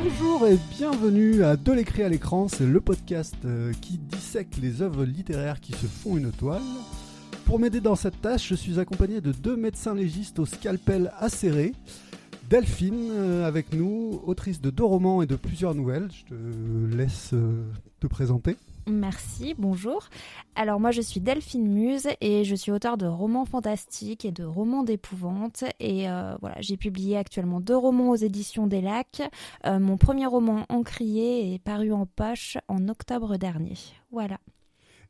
Bonjour et bienvenue à De l'écrit à l'écran, c'est le podcast qui dissèque les œuvres littéraires qui se font une toile. Pour m'aider dans cette tâche, je suis accompagné de deux médecins légistes au scalpel acéré. Delphine avec nous, autrice de 2 romans et de plusieurs nouvelles. Je te laisse te présenter. Merci, bonjour. Alors moi je suis Delphine Muse et je suis auteure de romans fantastiques et de romans d'épouvante. Et voilà, j'ai publié actuellement 2 romans aux éditions des Lacs. Mon premier roman Encrier est paru en poche en octobre dernier. Voilà.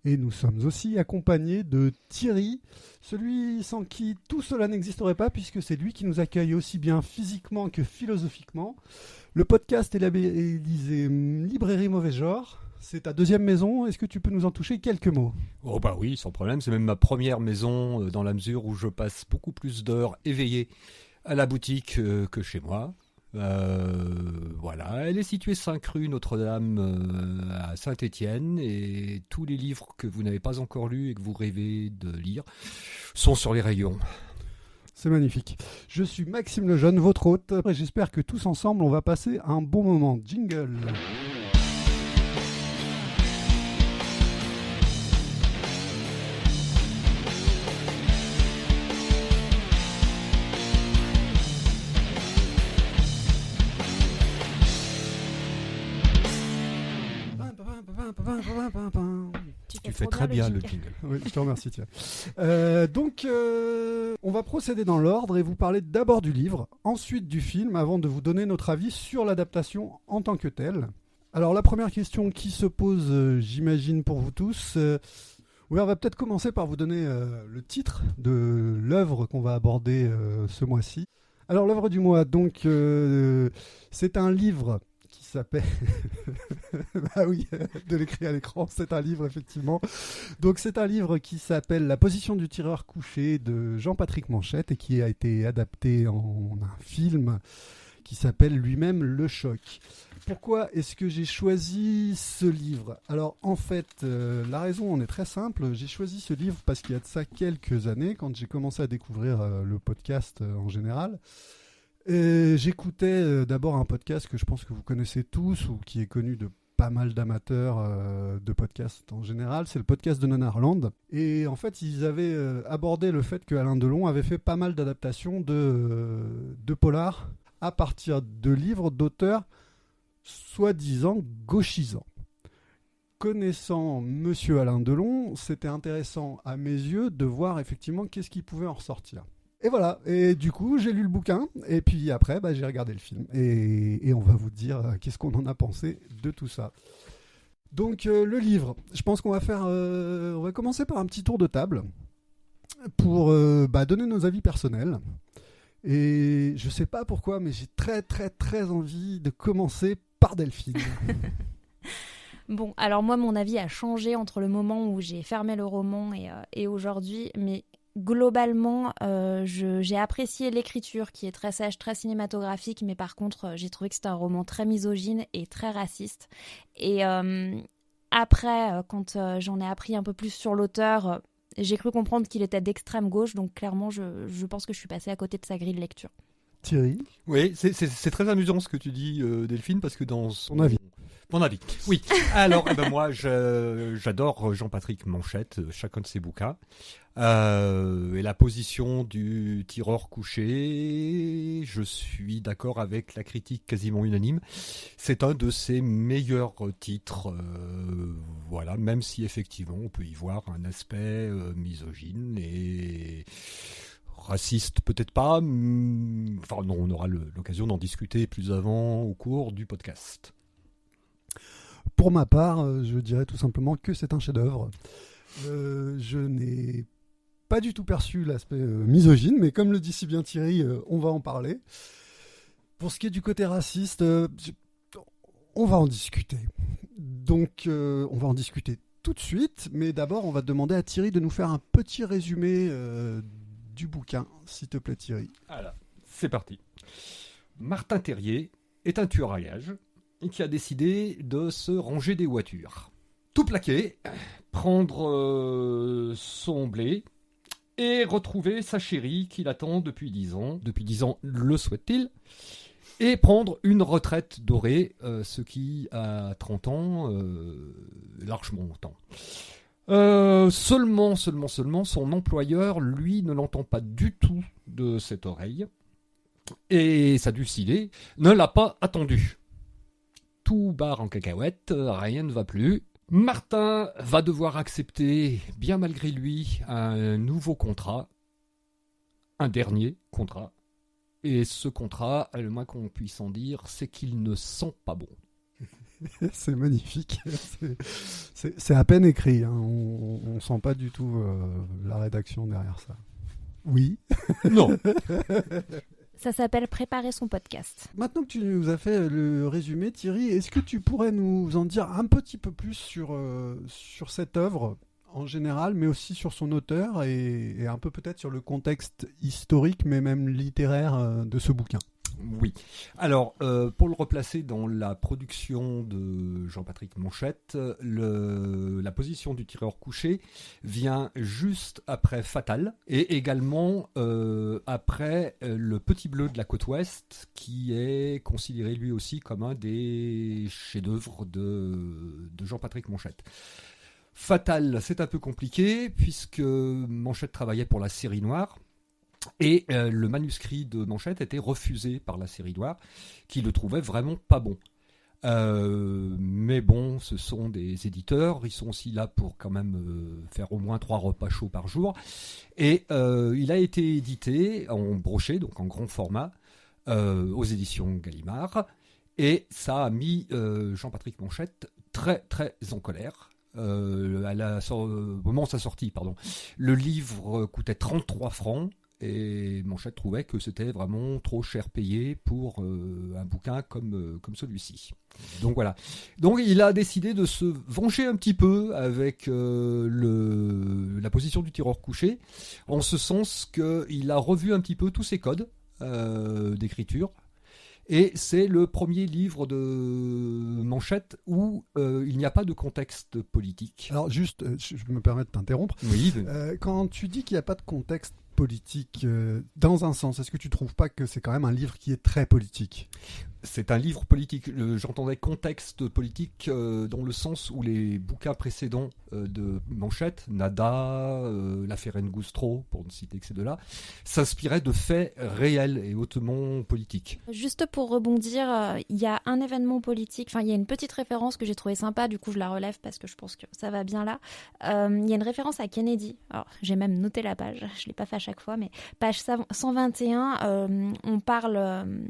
Et nous sommes aussi accompagnés de Thierry, celui sans qui tout cela n'existerait pas, puisque c'est lui qui nous accueille aussi bien physiquement que philosophiquement. Le podcast est labellisé Librairie Mauvais Genre. C'est ta deuxième maison, est-ce que tu peux nous en toucher quelques mots ? Oh bah oui, sans problème, c'est même ma première maison dans la mesure où je passe beaucoup plus d'heures éveillé à la boutique que chez moi. Voilà, elle est située 5 rue Notre-Dame à Saint-Étienne et tous les livres que vous n'avez pas encore lus et que vous rêvez de lire sont sur les rayons. C'est magnifique. Je suis Maxime Lejeune, votre hôte, et j'espère que tous ensemble on va passer un bon moment. Jingle. Tu fais très bien le jingle. Oui, je te remercie, tiens. Donc, on va procéder dans l'ordre et vous parler d'abord du livre, ensuite du film, avant de vous donner notre avis sur l'adaptation en tant que telle. Alors, la première question qui se pose, j'imagine pour vous tous, oui, on va peut-être commencer par vous donner le titre de l'œuvre qu'on va aborder ce mois-ci. Alors, l'œuvre du mois, donc, c'est un livre qui s'appelle... bah oui, De l'écrit à l'écran, c'est un livre, effectivement. Donc, c'est un livre qui s'appelle La position du tireur couché de Jean-Patrick Manchette et qui a été adapté en un film qui s'appelle lui-même Le Choc. Pourquoi est-ce que j'ai choisi ce livre ? Alors, en fait, la raison en est très simple. J'ai choisi ce livre parce qu'il y a de ça quelques années, quand j'ai commencé à découvrir le podcast en général. J'écoutais d'abord un podcast que je pense que vous connaissez tous ou qui est connu de pas mal d'amateurs de podcasts en général, c'est le podcast de Nanarland. Et en fait, ils avaient abordé le fait que Alain Delon avait fait pas mal d'adaptations de polars à partir de livres d'auteurs soi-disant gauchisants. Connaissant Monsieur Alain Delon, c'était intéressant à mes yeux de voir effectivement qu'est-ce qui pouvait en ressortir. Et voilà, et du coup j'ai lu le bouquin, et puis après j'ai regardé le film, et on va vous dire qu'est-ce qu'on en a pensé de tout ça. Donc le livre, je pense qu'on va faire, on va commencer par un petit tour de table, pour donner nos avis personnels, et je sais pas pourquoi, mais j'ai très très très envie de commencer par Delphine. Bon, alors moi mon avis a changé entre le moment où j'ai fermé le roman et aujourd'hui, mais... Globalement, j'ai apprécié l'écriture qui est très sèche, très cinématographique, mais par contre, j'ai trouvé que c'était un roman très misogyne et très raciste. Et après, quand j'en ai appris un peu plus sur l'auteur, j'ai cru comprendre qu'il était d'extrême gauche, donc clairement, je pense que je suis passée à côté de sa grille de lecture. Thierry ? Oui, c'est très amusant ce que tu dis, Delphine, parce que dans son... Ton avis ? Mon avis, oui. Alors, moi, j'adore Jean-Patrick Manchette, chacun de ses bouquins. Et la position du tireur couché, je suis d'accord avec la critique quasiment unanime. C'est un de ses meilleurs titres, voilà, même si effectivement on peut y voir un aspect misogyne et raciste, peut-être pas. Enfin non, on aura l'occasion d'en discuter plus avant au cours du podcast. Pour ma part, je dirais tout simplement que c'est un chef-d'œuvre. Je n'ai pas du tout perçu l'aspect misogyne, mais comme le dit si bien Thierry, on va en parler. Pour ce qui est du côté raciste, on va en discuter. Donc, on va en discuter tout de suite, mais d'abord, on va demander à Thierry de nous faire un petit résumé du bouquin, s'il te plaît, Thierry. Voilà, c'est parti. Martin Terrier est un tueur à gages qui a décidé de se ranger des voitures. Tout plaquer, prendre son blé et retrouver sa chérie qui l'attend depuis 10 ans. Depuis 10 ans, le souhaite-t-il. et prendre une retraite dorée, ce qui, à 30 ans, largement temps. Seulement, son employeur, lui, ne l'entend pas du tout de cette oreille. Et Sadusile ne l'a pas attendu. Tout barre en cacahuète, rien ne va plus. Martin va devoir accepter, bien malgré lui, un nouveau contrat. Un dernier contrat. Et ce contrat, le moins qu'on puisse en dire, c'est qu'il ne sent pas bon. C'est magnifique. C'est à peine écrit. Hein. On sent pas du tout la rédaction derrière ça. Oui. Non. Ça s'appelle Préparer son podcast. Maintenant que tu nous as fait le résumé, Thierry, est-ce que tu pourrais nous en dire un petit peu plus sur cette œuvre en général, mais aussi sur son auteur et un peu peut-être sur le contexte historique, mais même littéraire de ce bouquin? Oui. Alors, pour le replacer dans la production de Jean-Patrick Manchette, la position du tireur couché vient juste après Fatal et également après Le Petit Bleu de la côte ouest, qui est considéré lui aussi comme un des chefs-d'œuvre de Jean-Patrick Manchette. Fatal, c'est un peu compliqué puisque Manchette travaillait pour la série noire. Et le manuscrit de Manchette était refusé par la série noire, qui le trouvait vraiment pas bon. Mais bon, ce sont des éditeurs, ils sont aussi là pour quand même faire au moins 3 repas chauds par jour. Et il a été édité en brochet, donc en grand format, aux éditions Gallimard. Et ça a mis Jean-Patrick Manchette très très en colère. Au moment de sa sortie, le livre coûtait 33 francs. Et Manchette trouvait que c'était vraiment trop cher payé pour un bouquin comme celui-ci. Donc voilà. Donc il a décidé de se venger un petit peu avec la position du tireur couché, en ce sens qu'il a revu un petit peu tous ses codes d'écriture. Et c'est le premier livre de Manchette où il n'y a pas de contexte politique. Alors juste, je me permets de t'interrompre. Oui. Quand tu dis qu'il n'y a pas de contexte politique, dans un sens, est-ce que tu trouves pas que c'est quand même un livre qui est très politique ? C'est un livre politique. J'entendais contexte politique dans le sens où les bouquins précédents de Manchette, Nada, l'affaire Ngustro, pour ne citer que ces deux-là, s'inspiraient de faits réels et hautement politiques. Juste pour rebondir, il y a un événement politique, il y a une petite référence que j'ai trouvée sympa, du coup je la relève parce que je pense que ça va bien là. Il y a une référence à Kennedy. Alors, j'ai même noté la page, je ne l'ai pas fait à chaque fois, mais page 121, on parle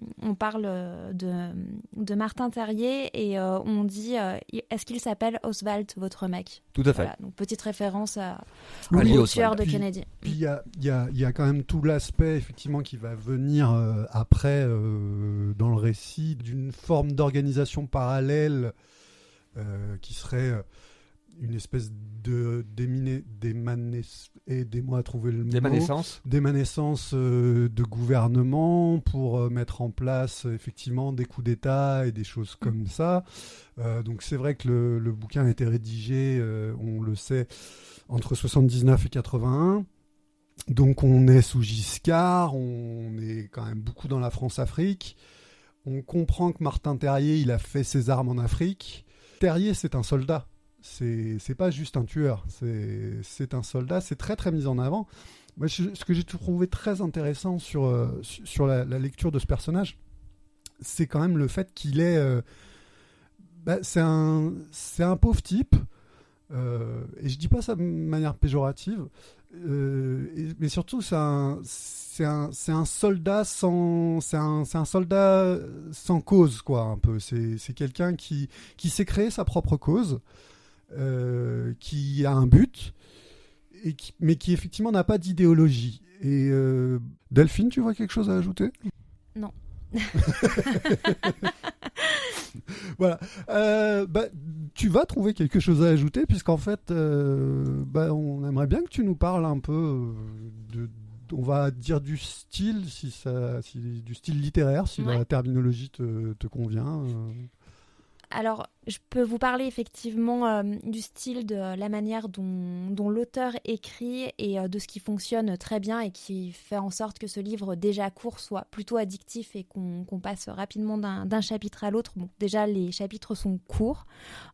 de Martin Terrier et on dit est-ce qu'il s'appelle Oswald, votre mec ? Tout à fait. Voilà, donc petite référence au tueur de Kennedy. Puis il y a quand même tout l'aspect effectivement qui va venir après dans le récit d'une forme d'organisation parallèle qui serait une espèce aidez-moi à trouver le mot. D'émanescence de gouvernement pour mettre en place effectivement des coups d'État et des choses comme ça. Donc c'est vrai que le bouquin a été rédigé, on le sait, entre 79 et 81. Donc on est sous Giscard, on est quand même beaucoup dans la France-Afrique. On comprend que Martin Terrier, il a fait ses armes en Afrique. Terrier, c'est un soldat. C'est pas juste un tueur, c'est un soldat, c'est très très mis en avant. Moi, ce que j'ai trouvé très intéressant sur la lecture de ce personnage, c'est quand même le fait qu'il est... c'est un pauvre type, et je dis pas ça de manière péjorative, mais surtout c'est un soldat c'est un soldat sans cause, quoi, un peu. C'est quelqu'un qui s'est créé sa propre cause. Qui a un but, mais qui effectivement n'a pas d'idéologie. Et Delphine, tu vois quelque chose à ajouter ? Non. Voilà. Tu vas trouver quelque chose à ajouter, puisqu'en fait, on aimerait bien que tu nous parles un peu on va dire du style, du style littéraire, si ouais. La terminologie te convient. Alors, je peux vous parler effectivement du style, de la manière dont l'auteur écrit et de ce qui fonctionne très bien et qui fait en sorte que ce livre déjà court soit plutôt addictif et qu'on passe rapidement d'un chapitre à l'autre. Bon, déjà, les chapitres sont courts.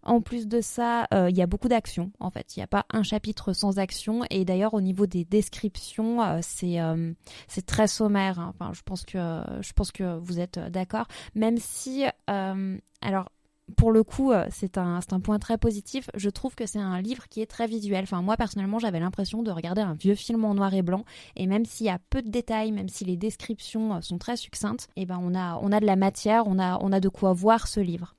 En plus de ça, il y a beaucoup d'action. En fait, il n'y a pas un chapitre sans action. Et d'ailleurs, au niveau des descriptions, c'est très sommaire. Hein. Enfin, je pense que vous êtes d'accord. Même si, alors, pour le coup, c'est un point très positif. Je trouve que c'est un livre qui est très visuel. Enfin, moi, personnellement, j'avais l'impression de regarder un vieux film en noir et blanc. Et même s'il y a peu de détails, même si les descriptions sont très succinctes, eh ben, on a de la matière, on a de quoi voir ce livre.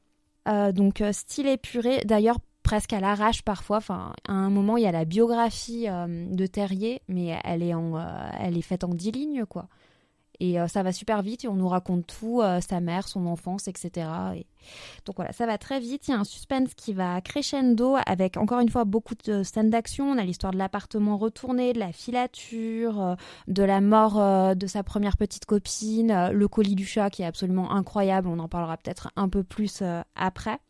Donc, style épuré, d'ailleurs, presque à l'arrache parfois. Enfin, à un moment, il y a la biographie de Terrier, mais elle est faite en 10 lignes, quoi. Et ça va super vite et on nous raconte tout, sa mère, son enfance, etc. Et... Donc voilà, ça va très vite. Il y a un suspense qui va crescendo avec, encore une fois, beaucoup de scènes d'action. On a l'histoire de l'appartement retourné, de la filature, de la mort de sa première petite copine, le colis du chat qui est absolument incroyable. On en parlera peut-être un peu plus après.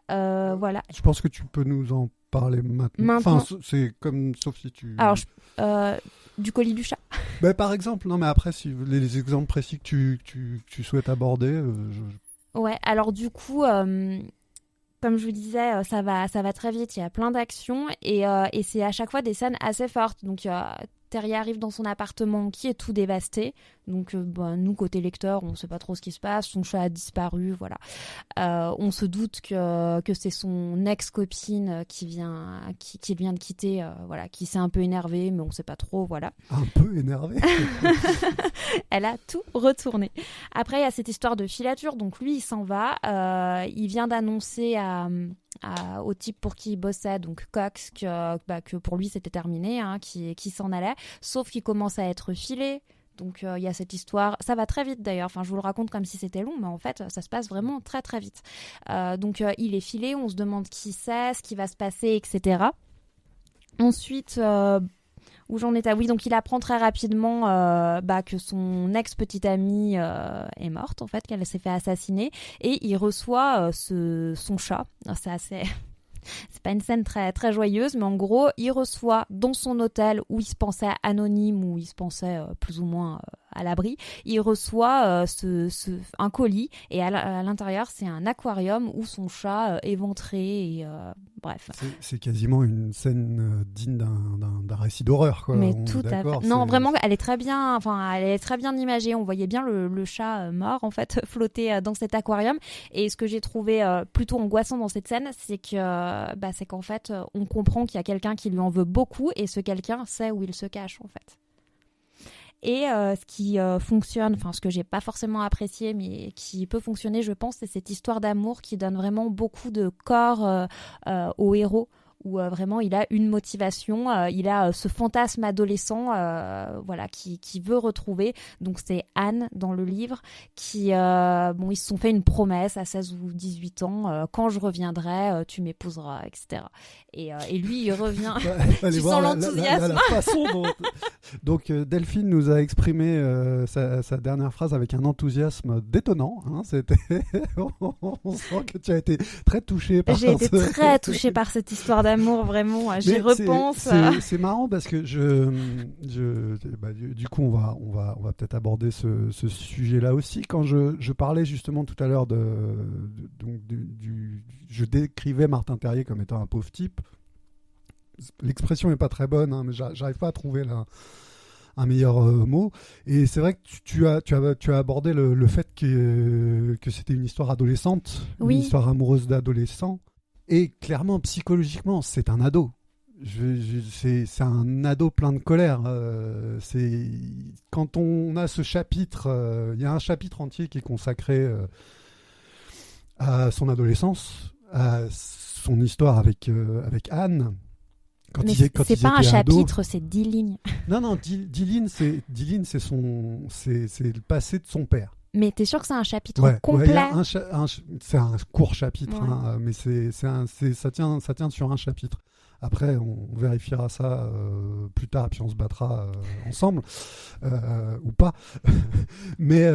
Voilà. Je pense que tu peux nous en parler maintenant. Enfin, c'est comme, sauf si tu... Alors, du colis du chat. Par exemple, non mais après, si les exemples précis que tu souhaites aborder... Ouais, alors du coup, comme je vous disais, ça va très vite, il y a plein d'actions et c'est à chaque fois des scènes assez fortes. Donc Terrier arrive dans son appartement qui est tout dévasté. Donc nous, côté lecteur, on ne sait pas trop ce qui se passe. Son chat a disparu, voilà. On se doute que c'est son ex-copine qui vient de quitter, voilà, qui s'est un peu énervée, mais on ne sait pas trop, voilà. Un peu énervée. Elle a tout retourné. Après, il y a cette histoire de filature. Donc lui, il s'en va. Il vient d'annoncer au type pour qui il bossait, donc Cox, que pour lui c'était terminé, hein, qui s'en allait, sauf qu'il commence à être filé. Donc il y a cette histoire, ça va très vite d'ailleurs, enfin, je vous le raconte comme si c'était long, mais en fait ça se passe vraiment très très vite. Donc il est filé, on se demande qui c'est, ce qui va se passer, etc. Ensuite... où j'en étais, oui, donc il apprend très rapidement que son ex-petite amie est morte, en fait, qu'elle s'est fait assassiner, et il reçoit son chat. C'est assez... C'est pas une scène très, très joyeuse, mais en gros, il reçoit dans son hôtel où il se pensait anonyme, où il se pensait plus ou moins à l'abri, il reçoit un colis, et à l'intérieur, c'est un aquarium où son chat éventré, et bref. C'est quasiment une scène digne d'un récit d'horreur, quoi. Mais tout à fait. Non, vraiment, elle est très bien imagée. On voyait bien le chat mort, en fait, flotter dans cet aquarium. Et ce que j'ai trouvé plutôt angoissant dans cette scène, c'est qu'en fait, on comprend qu'il y a quelqu'un qui lui en veut beaucoup, et ce quelqu'un sait où il se cache, en fait. Et ce qui fonctionne, enfin ce que j'ai pas forcément apprécié, mais qui peut fonctionner, je pense, c'est cette histoire d'amour qui donne vraiment beaucoup de corps au héros, où vraiment il a une motivation, il a ce fantasme adolescent, voilà, qui veut retrouver. Donc c'est Anne dans le livre qui, ils se sont fait une promesse à 16 ou 18 ans, quand je reviendrai, tu m'épouseras, etc. Et lui, il revient. Tu sens l'enthousiasme. La façon dont... Donc Delphine nous a exprimé sa dernière phrase avec un enthousiasme détonnant. Hein, on sent que tu as été très touchée par J'ai été très touchée par cette histoire d'amour, vraiment. J'y repense. C'est marrant parce que du coup, on va peut-être aborder ce sujet-là aussi. Quand je parlais justement tout à l'heure je décrivais Martin Terrier comme étant un pauvre type. L'expression n'est pas très bonne, hein, mais j'arrive pas à trouver un meilleur mot. Et c'est vrai que tu as abordé le fait que c'était une histoire adolescente, oui. Une histoire amoureuse d'adolescent. Et clairement, psychologiquement, c'est un ado. C'est un ado plein de colère. Quand on a ce chapitre, il y a un chapitre entier qui est consacré à son adolescence, à son histoire avec Anne. C'est pas un chapitre, c'est 10 lignes. Non, 10 lignes, c'est le passé de son père. Mais t'es sûr que c'est un chapitre complet? C'est un court chapitre, ouais. hein, mais ça tient sur un chapitre. Après, on vérifiera ça plus tard, et puis on se battra ensemble, ou pas. Mais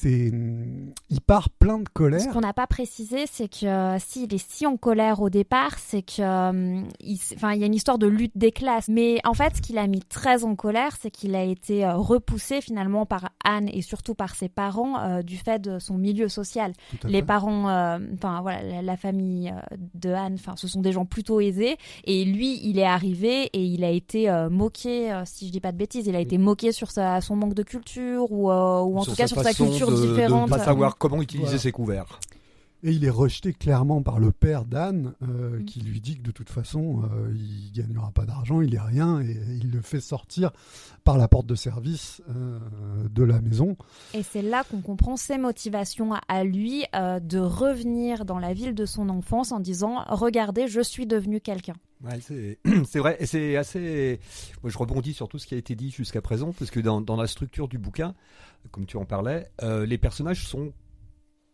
il part plein de colère. Ce qu'on n'a pas précisé, c'est que s'il est si en colère au départ, c'est que, il y a une histoire de lutte des classes. Mais en fait, ce qu'il a mis très en colère, c'est qu'il a été repoussé finalement par Anne et surtout par ses parents du fait de son milieu social. Les parents, la famille de Anne, ce sont des gens plutôt aisés. Et lui, il est arrivé et il a été moqué, si je dis pas de bêtises, il a été moqué sur son manque de culture ou en tout cas sur sa culture différente. De ne pas savoir comment utiliser ses couverts. Et il est rejeté clairement par le père d'Anne, qui lui dit que de toute façon, il gagnera pas d'argent, il est rien, et il le fait sortir par la porte de service de la maison. Et c'est là qu'on comprend ses motivations à lui de revenir dans la ville de son enfance en disant « Regardez, je suis devenu quelqu'un ». Ouais, c'est vrai, et c'est assez... Moi, je rebondis sur tout ce qui a été dit jusqu'à présent, parce que dans la structure du bouquin, comme tu en parlais, les personnages sont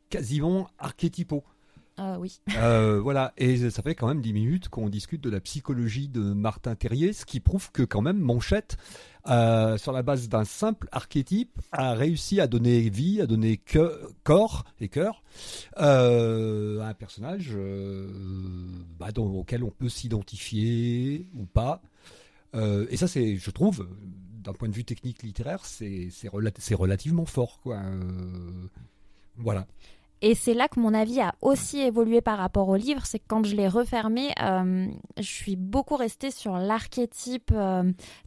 quasiment archétypaux. Oui. Voilà, et ça fait quand même 10 minutes qu'on discute de la psychologie de Martin Terrier, ce qui prouve que quand même Manchette, sur la base d'un simple archétype, a réussi à donner vie, à donner corps et cœur à un personnage auquel on peut s'identifier ou pas. Et ça, c'est, je trouve, d'un point de vue technique littéraire, c'est relativement fort, quoi. Voilà. Et c'est là que mon avis a aussi évolué par rapport au livre, c'est que quand je l'ai refermé, je suis beaucoup restée sur l'archétype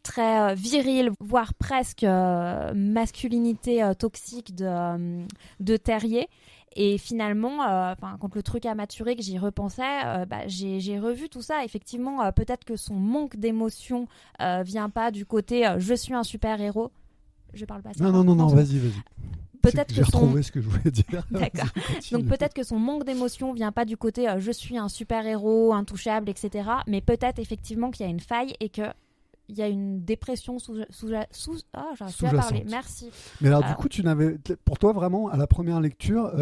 très viril, voire presque masculinité toxique de Terrier. Et finalement, quand le truc a maturé, que j'y repensais, j'ai revu tout ça. Effectivement, peut-être que son manque d'émotion vient pas du côté je suis un super-héros. Je parle pas ça. Non, vas-y. Peut-être j'ai retrouvé ce que je voulais dire. D'accord. Donc peut-être que son manque d'émotion vient pas du côté je suis un super-héros, intouchable, etc. Mais peut-être effectivement qu'il y a une faille et qu'il y a une dépression j'arrive plus à parler. Merci. Mais alors du coup, pour toi vraiment, à la première lecture, tu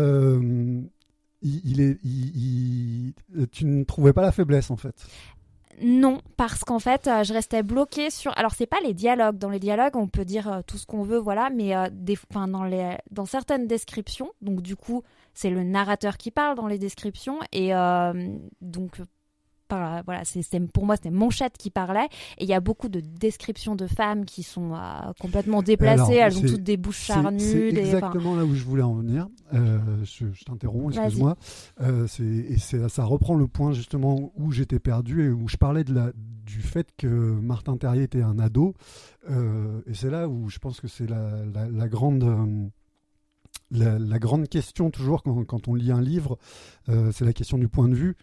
ne trouvais pas la faiblesse en fait? Non, parce qu'en fait, je restais bloquée sur... Alors, c'est pas les dialogues. Dans les dialogues, on peut dire tout ce qu'on veut, voilà, mais dans certaines descriptions, donc du coup, c'est le narrateur qui parle dans les descriptions, et donc... voilà, pour moi c'était Manchette qui parlait et il y a beaucoup de descriptions de femmes qui sont complètement déplacées. Elles ont toutes des bouches charnues. C'est exactement là où je voulais en venir. Je t'interromps, excuse-moi. Ça reprend le point justement où j'étais perdu et où je parlais du fait que Martin Terrier était un ado. Et c'est là où je pense que c'est la grande... La grande question toujours quand on lit un livre, c'est la question du point de vue.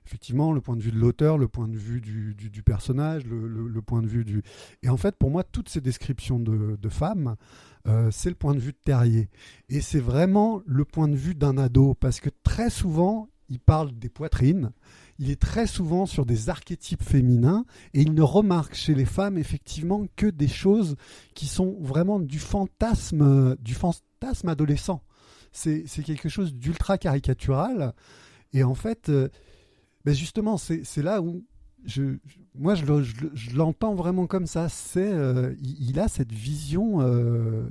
Effectivement, le point de vue de l'auteur, le point de vue du personnage, le point de vue du... Et en fait, pour moi, toutes ces descriptions de femmes, c'est le point de vue de Terrier. Et c'est vraiment le point de vue d'un ado, parce que très souvent, il parle des poitrines, il est très souvent sur des archétypes féminins, et il ne remarque chez les femmes, effectivement, que des choses qui sont vraiment du fantasme adolescent. C'est quelque chose d'ultra caricatural, et en fait... justement, c'est là où moi je l'entends vraiment comme ça. Il a cette vision,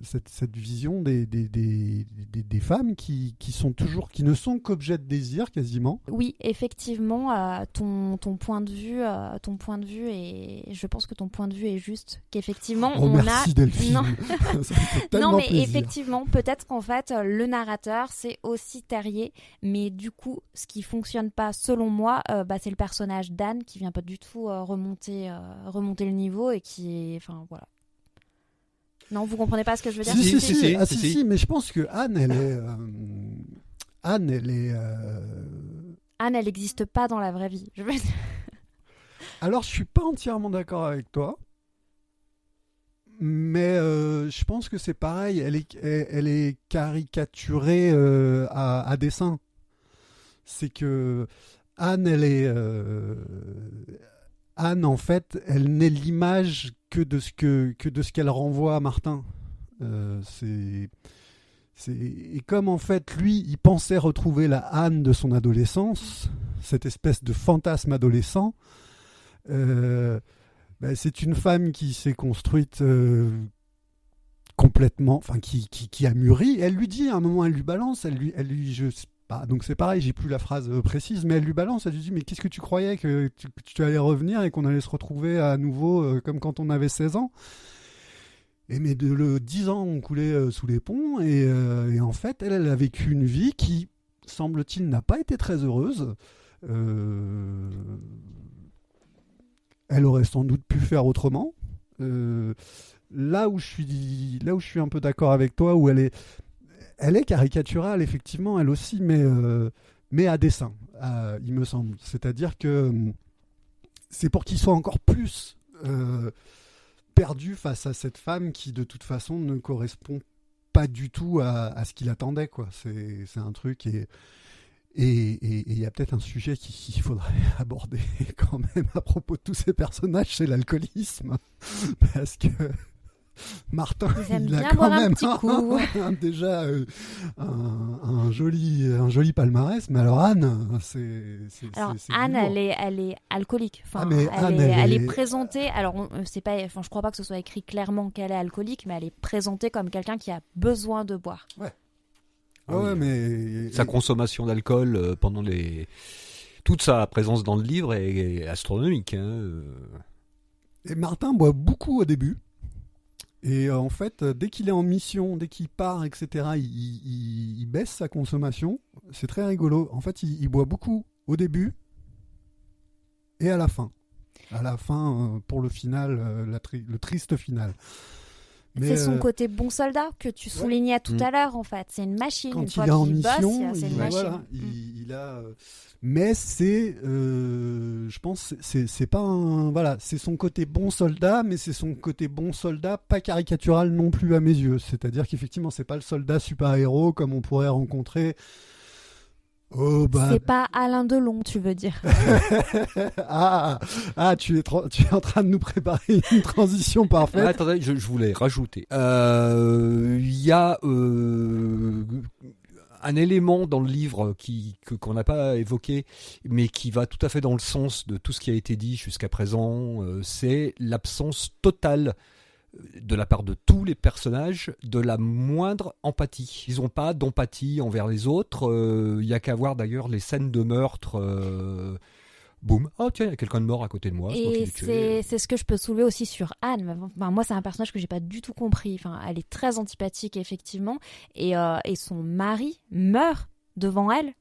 cette vision des femmes qui ne sont qu'objet de désir quasiment. Oui, effectivement, ton point de vue et je pense que ton point de vue est juste. Qu'effectivement, merci Delphine. Non, ça me fait tellement non mais plaisir. effectivement, peut-être qu'en fait le narrateur c'est aussi Terrier, mais du coup, ce qui fonctionne pas selon moi, c'est le personnage d'Anne qui vient pas du tout remonter le niveau et qui est... Enfin, voilà. Non, vous comprenez pas ce que je veux dire? Si, mais je pense que Anne, Anne, elle n'existe pas dans la vraie vie. Alors, je suis pas entièrement d'accord avec toi. Mais je pense que c'est pareil. Elle est caricaturée à dessein. C'est que Anne, Anne, en fait, elle n'est l'image que de ce qu'elle renvoie à Martin. Et comme en fait, lui, il pensait retrouver la Anne de son adolescence, cette espèce de fantasme adolescent. C'est une femme qui s'est construite complètement, enfin qui a mûri. Elle lui dit à un moment, elle lui balance, je sais pas, donc c'est pareil, j'ai plus la phrase précise, mais elle lui balance, elle lui dit mais qu'est-ce que tu croyais que tu allais revenir et qu'on allait se retrouver à nouveau comme quand on avait 16 ans. Et mais 10 ans ont coulé sous les ponts et en fait elle a vécu une vie qui, semble-t-il, n'a pas été très heureuse. Elle aurait sans doute pu faire autrement. Là où je suis un peu d'accord avec toi, où elle est caricaturale, effectivement, elle aussi, mais à dessein, il me semble. C'est-à-dire que c'est pour qu'il soit encore plus perdu face à cette femme qui, de toute façon, ne correspond pas du tout à ce qu'il attendait, quoi. C'est un truc et il y a peut-être un sujet qu'il faudrait aborder quand même à propos de tous ces personnages, c'est l'alcoolisme. Parce que Martin, il a quand même déjà un joli palmarès, mais alors Anne, c'est Anne, elle est alcoolique. Enfin, elle est présentée. Alors, c'est pas, enfin, je crois pas que ce soit écrit clairement qu'elle est alcoolique, mais elle est présentée comme quelqu'un qui a besoin de boire. Ouais. Mais sa consommation d'alcool pendant toute sa présence dans le livre est astronomique. Et Martin boit beaucoup au début. Et en fait, dès qu'il est en mission, dès qu'il part, etc., il baisse sa consommation. C'est très rigolo. En fait, il boit beaucoup au début et à la fin. À la fin, pour le final, le triste final. Mais c'est son côté bon soldat que tu soulignais tout à l'heure, en fait. C'est une machine. Quand une fois il est en qu'il mission, bosse, c'est une machine. Voilà, il a. Mais c'est, je pense, c'est pas un. Voilà, c'est son côté bon soldat, mais c'est son côté bon soldat pas caricatural non plus à mes yeux. C'est-à-dire qu'effectivement, c'est pas le soldat super-héros comme on pourrait rencontrer. C'est pas Alain Delon, tu veux dire. Tu es en train de nous préparer une transition parfaite. Attendez, je voulais rajouter. Il y a un élément dans le livre qu'on n'a pas évoqué, mais qui va tout à fait dans le sens de tout ce qui a été dit jusqu'à présent, c'est l'absence totale de la part de tous les personnages de la moindre empathie. Ils n'ont pas d'empathie envers les autres. Il n'y a qu'à voir d'ailleurs les scènes de meurtre. Boum, oh tiens, il y a quelqu'un de mort à côté de moi. Et c'est ce que je peux soulever aussi sur Anne. Enfin, moi, c'est un personnage que j'ai pas du tout compris. Enfin, elle est très antipathique, effectivement. Et son mari meurt devant elle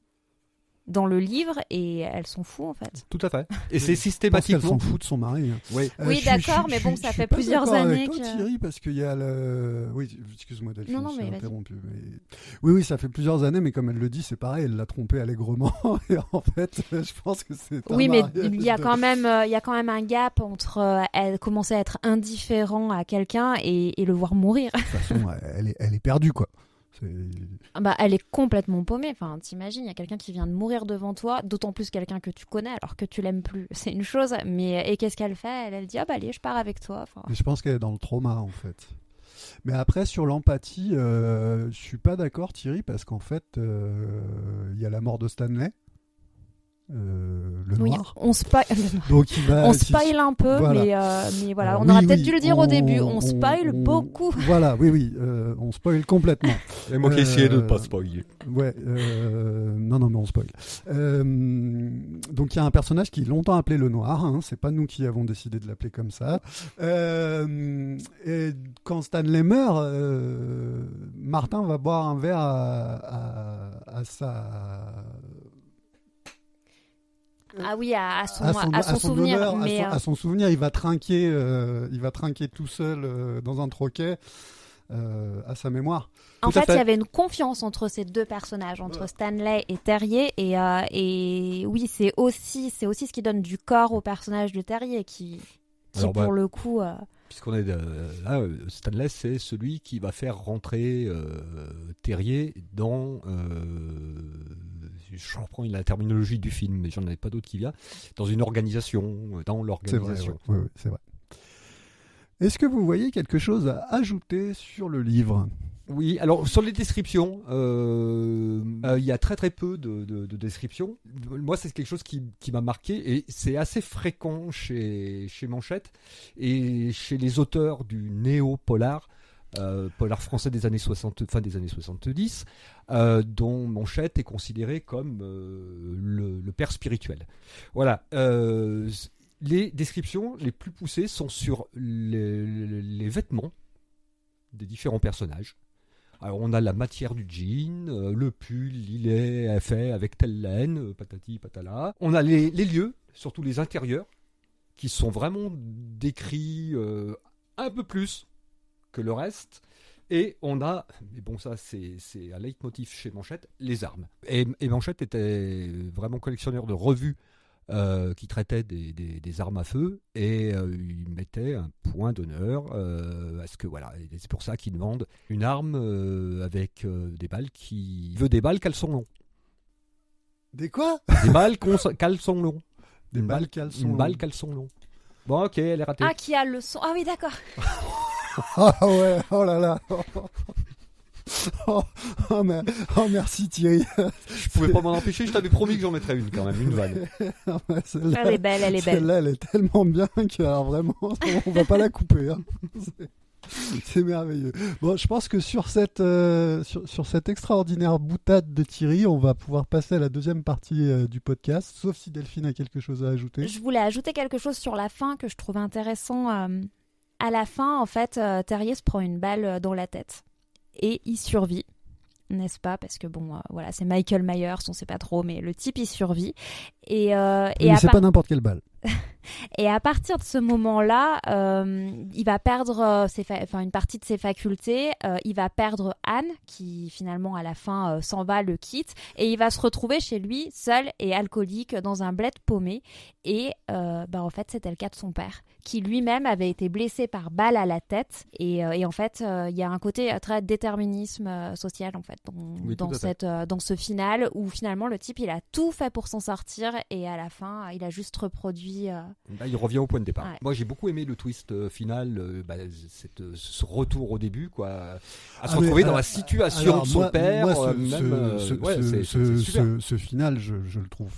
dans le livre et elle s'en fout, en fait. Tout à fait. Et c'est systématiquement. Elle s'en fout de son mari. Oui, d'accord, mais bon, ça fait plusieurs années avec toi, Thierry, parce qu'il y a le. Oui, excuse-moi Delphine, non, je t'ai mais interrompu. Mais... Oui, ça fait plusieurs années, mais comme elle le dit, c'est pareil, elle l'a trompé allègrement. Et en fait, je pense que c'est. Oui, mais il y a quand même un gap entre elle commencer à être indifférent à quelqu'un et le voir mourir. De toute façon, elle est perdue, quoi. Elle est complètement paumée. Enfin, t'imagines, il y a quelqu'un qui vient de mourir devant toi, d'autant plus quelqu'un que tu connais alors que tu l'aimes plus. C'est une chose, mais et qu'est-ce qu'elle fait ? Elle dit allez, je pars avec toi. Enfin... Mais je pense qu'elle est dans le trauma, en fait. Mais après, sur l'empathie, je suis pas d'accord, Thierry, parce qu'en fait, il y a la mort de Stanley. Le noir. On spoil un peu, voilà. mais voilà, on aurait peut-être dû le dire au début. On spoil beaucoup. Voilà, oui, on spoil complètement. Et moi qui essayais de ne pas spoiler. Ouais, non, mais on spoil. Donc il y a un personnage qui est longtemps appelé le noir. Hein, c'est pas nous qui avons décidé de l'appeler comme ça. Et quand Stanley meurt, Martin va boire un verre à sa à son souvenir. Honneur, à son souvenir, il va trinquer tout seul dans un troquet à sa mémoire. En fait, il y avait une confiance entre ces deux personnages, entre Stanley et Terrier, et oui, c'est aussi ce qui donne du corps au personnage de Terrier, qui pour le coup. Puisqu'on est là, Stanley, c'est celui qui va faire rentrer Terrier dans. Je reprends la terminologie du film, mais j'en ai pas d'autre qui vient. Dans une organisation, dans l'organisation. C'est vrai, oui, c'est vrai. Est-ce que vous voyez quelque chose à ajouter sur le livre ? Oui, alors sur les descriptions, il y a très très peu de descriptions. Moi, c'est quelque chose qui m'a marqué et c'est assez fréquent chez Manchette et chez les auteurs du néo-polar, polar français des années 60, fin des années 70, dont Manchette est considéré comme le père spirituel. Voilà. Les descriptions les plus poussées sont sur les vêtements des différents personnages. Alors on a la matière du jean, le pull, il est fait avec telle laine, patati patala. On a les lieux, surtout les intérieurs, qui sont vraiment décrits un peu plus que le reste. Et on a, mais bon ça c'est un leitmotiv chez Manchette, les armes. Et Manchette était vraiment collectionneur de revues qui traitait des armes à feu et il mettait un point d'honneur à ce que voilà, et c'est pour ça qu'il demande une arme avec des balles qui veut des balles caleçon long. Des quoi? Des balles caleçon long. Des balles caleçon long. Une balle caleçon long. Bon ok, elle est ratée. Ah, qui a le son. Ah oui, d'accord. Ah ouais, oh là là. Oh, merci Thierry. Je pouvais pas m'en empêcher, je t'avais promis que j'en mettrais une quand même, une vanne. Elle est belle, elle est belle. Celle-là, elle est tellement bien que alors vraiment, on va pas la couper. Hein. C'est merveilleux. Bon, je pense que sur cette extraordinaire boutade de Thierry, on va pouvoir passer à la deuxième partie du podcast, sauf si Delphine a quelque chose à ajouter. Je voulais ajouter quelque chose sur la fin que je trouve intéressant. À la fin, en fait, Terrier se prend une balle dans la tête. Et il survit, n'est-ce pas? Parce que bon, voilà, c'est Michael Myers, on sait pas trop, mais le type il survit. Mais c'est pas n'importe quelle balle. Et à partir de ce moment-là, il va perdre une partie de ses facultés. Il va perdre Anne, qui finalement à la fin s'en va, le quitte, et il va se retrouver chez lui seul et alcoolique dans un bled paumé. Et en fait, c'était le cas de son père, qui lui-même avait été blessé par balle à la tête. Et en fait, il y a un côté très déterminisme social en fait dans ce final où finalement le type il a tout fait pour s'en sortir et à la fin il a juste reproduit. Là, il revient au point de départ. Ouais. Moi, j'ai beaucoup aimé le twist final, ce retour au début, quoi, à se retrouver dans la situation de son père. Ce final, je le trouve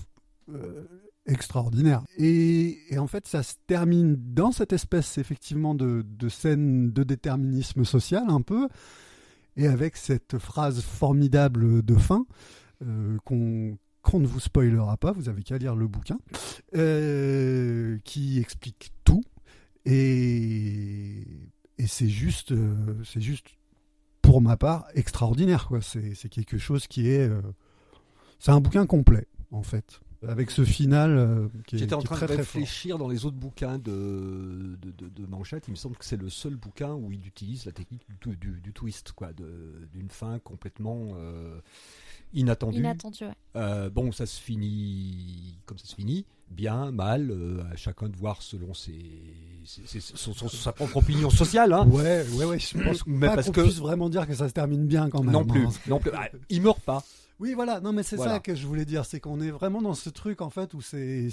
extraordinaire. Et en fait, ça se termine dans cette espèce, effectivement, de scène de déterminisme social, un peu, et avec cette phrase formidable de fin qu'on ne vous spoilera pas, vous avez qu'à lire le bouquin, qui explique tout. Et c'est juste, pour ma part, extraordinaire, quoi. C'est quelque chose qui est... c'est un bouquin complet, en fait. Avec ce final qui est J'étais en train très, de très fort. réfléchir dans les autres bouquins de Manchette. Il me semble que c'est le seul bouquin où il utilise la technique du twist, quoi, d'une fin complètement inattendue. Inattendu, ouais. Bon, ça se finit comme ça se finit, bien, mal, à chacun de voir selon sa propre opinion sociale. Hein. Ouais, je pense pas qu'on puisse vraiment dire que ça se termine bien quand même. Non plus. Hein. Il meurt pas. Oui, voilà. Non, mais c'est Voilà. ça que je voulais dire, c'est qu'on est vraiment dans ce truc en fait où c'est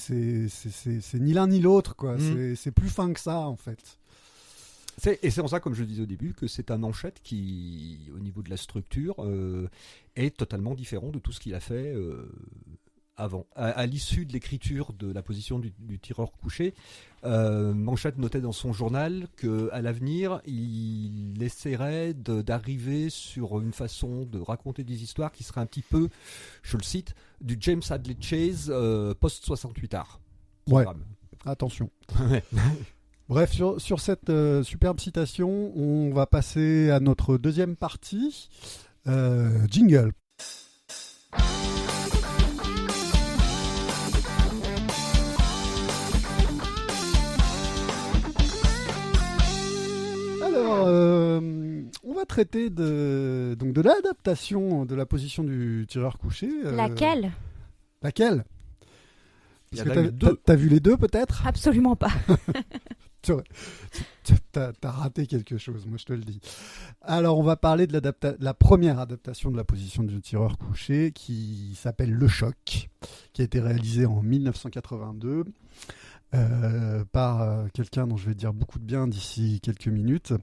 ni l'un ni l'autre, quoi. C'est plus fin que ça, en fait. Et c'est pour ça, comme je le disais au début, que c'est un Manchette qui, au niveau de la structure, est totalement différent de tout ce qu'il a fait avant. À l'issue de l'écriture de la position du tireur couché, Manchette notait dans son journal qu'à l'avenir, il essaierait d'arriver sur une façon de raconter des histoires qui serait un petit peu, je le cite, du James Hadley Chase post-68 art. Ouais, attention. Bref, sur cette superbe citation, on va passer à notre deuxième partie. Jingle. Alors, on va traiter de l'adaptation de la position du tireur couché. Laquelle? Il y Parce en a que eu deux. t'as vu les deux, peut-être? Absolument pas. T'as raté quelque chose, moi je te le dis. Alors on va parler de la première adaptation de la position du tireur couché qui s'appelle Le Choc, qui a été réalisée en 1982 par quelqu'un dont je vais dire beaucoup de bien d'ici quelques minutes,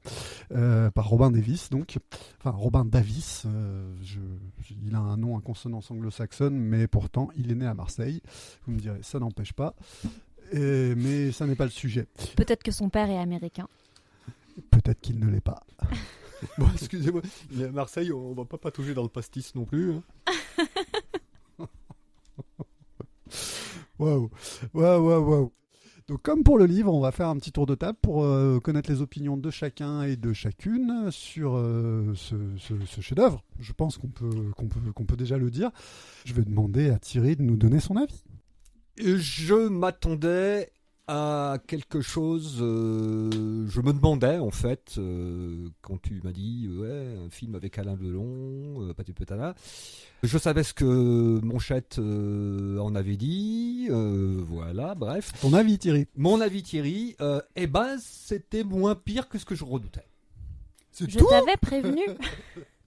par Robin Davis, donc. Enfin, Robin Davis, il a un nom à consonance anglo-saxonne, mais pourtant, il est né à Marseille. Vous me direz, ça n'empêche pas. Mais ça n'est pas le sujet. Peut-être que son père est américain. Peut-être qu'il ne l'est pas. Bon, excusez-moi, il est à Marseille, on va pas patauger dans le pastis non plus. Hein. Waouh. Donc comme pour le livre, on va faire un petit tour de table pour connaître les opinions de chacun et de chacune sur ce chef-d'œuvre. Je pense qu'on peut déjà le dire. Je vais demander à Thierry de nous donner son avis. Je m'attendais à quelque chose. Je me demandais en fait quand tu m'as dit un film avec Alain Delon, patati. Je savais ce que Monchette en avait dit. Voilà, bref. Ton avis, Thierry? Mon avis, Thierry. C'était moins pire que ce que je redoutais. Je t'avais prévenu.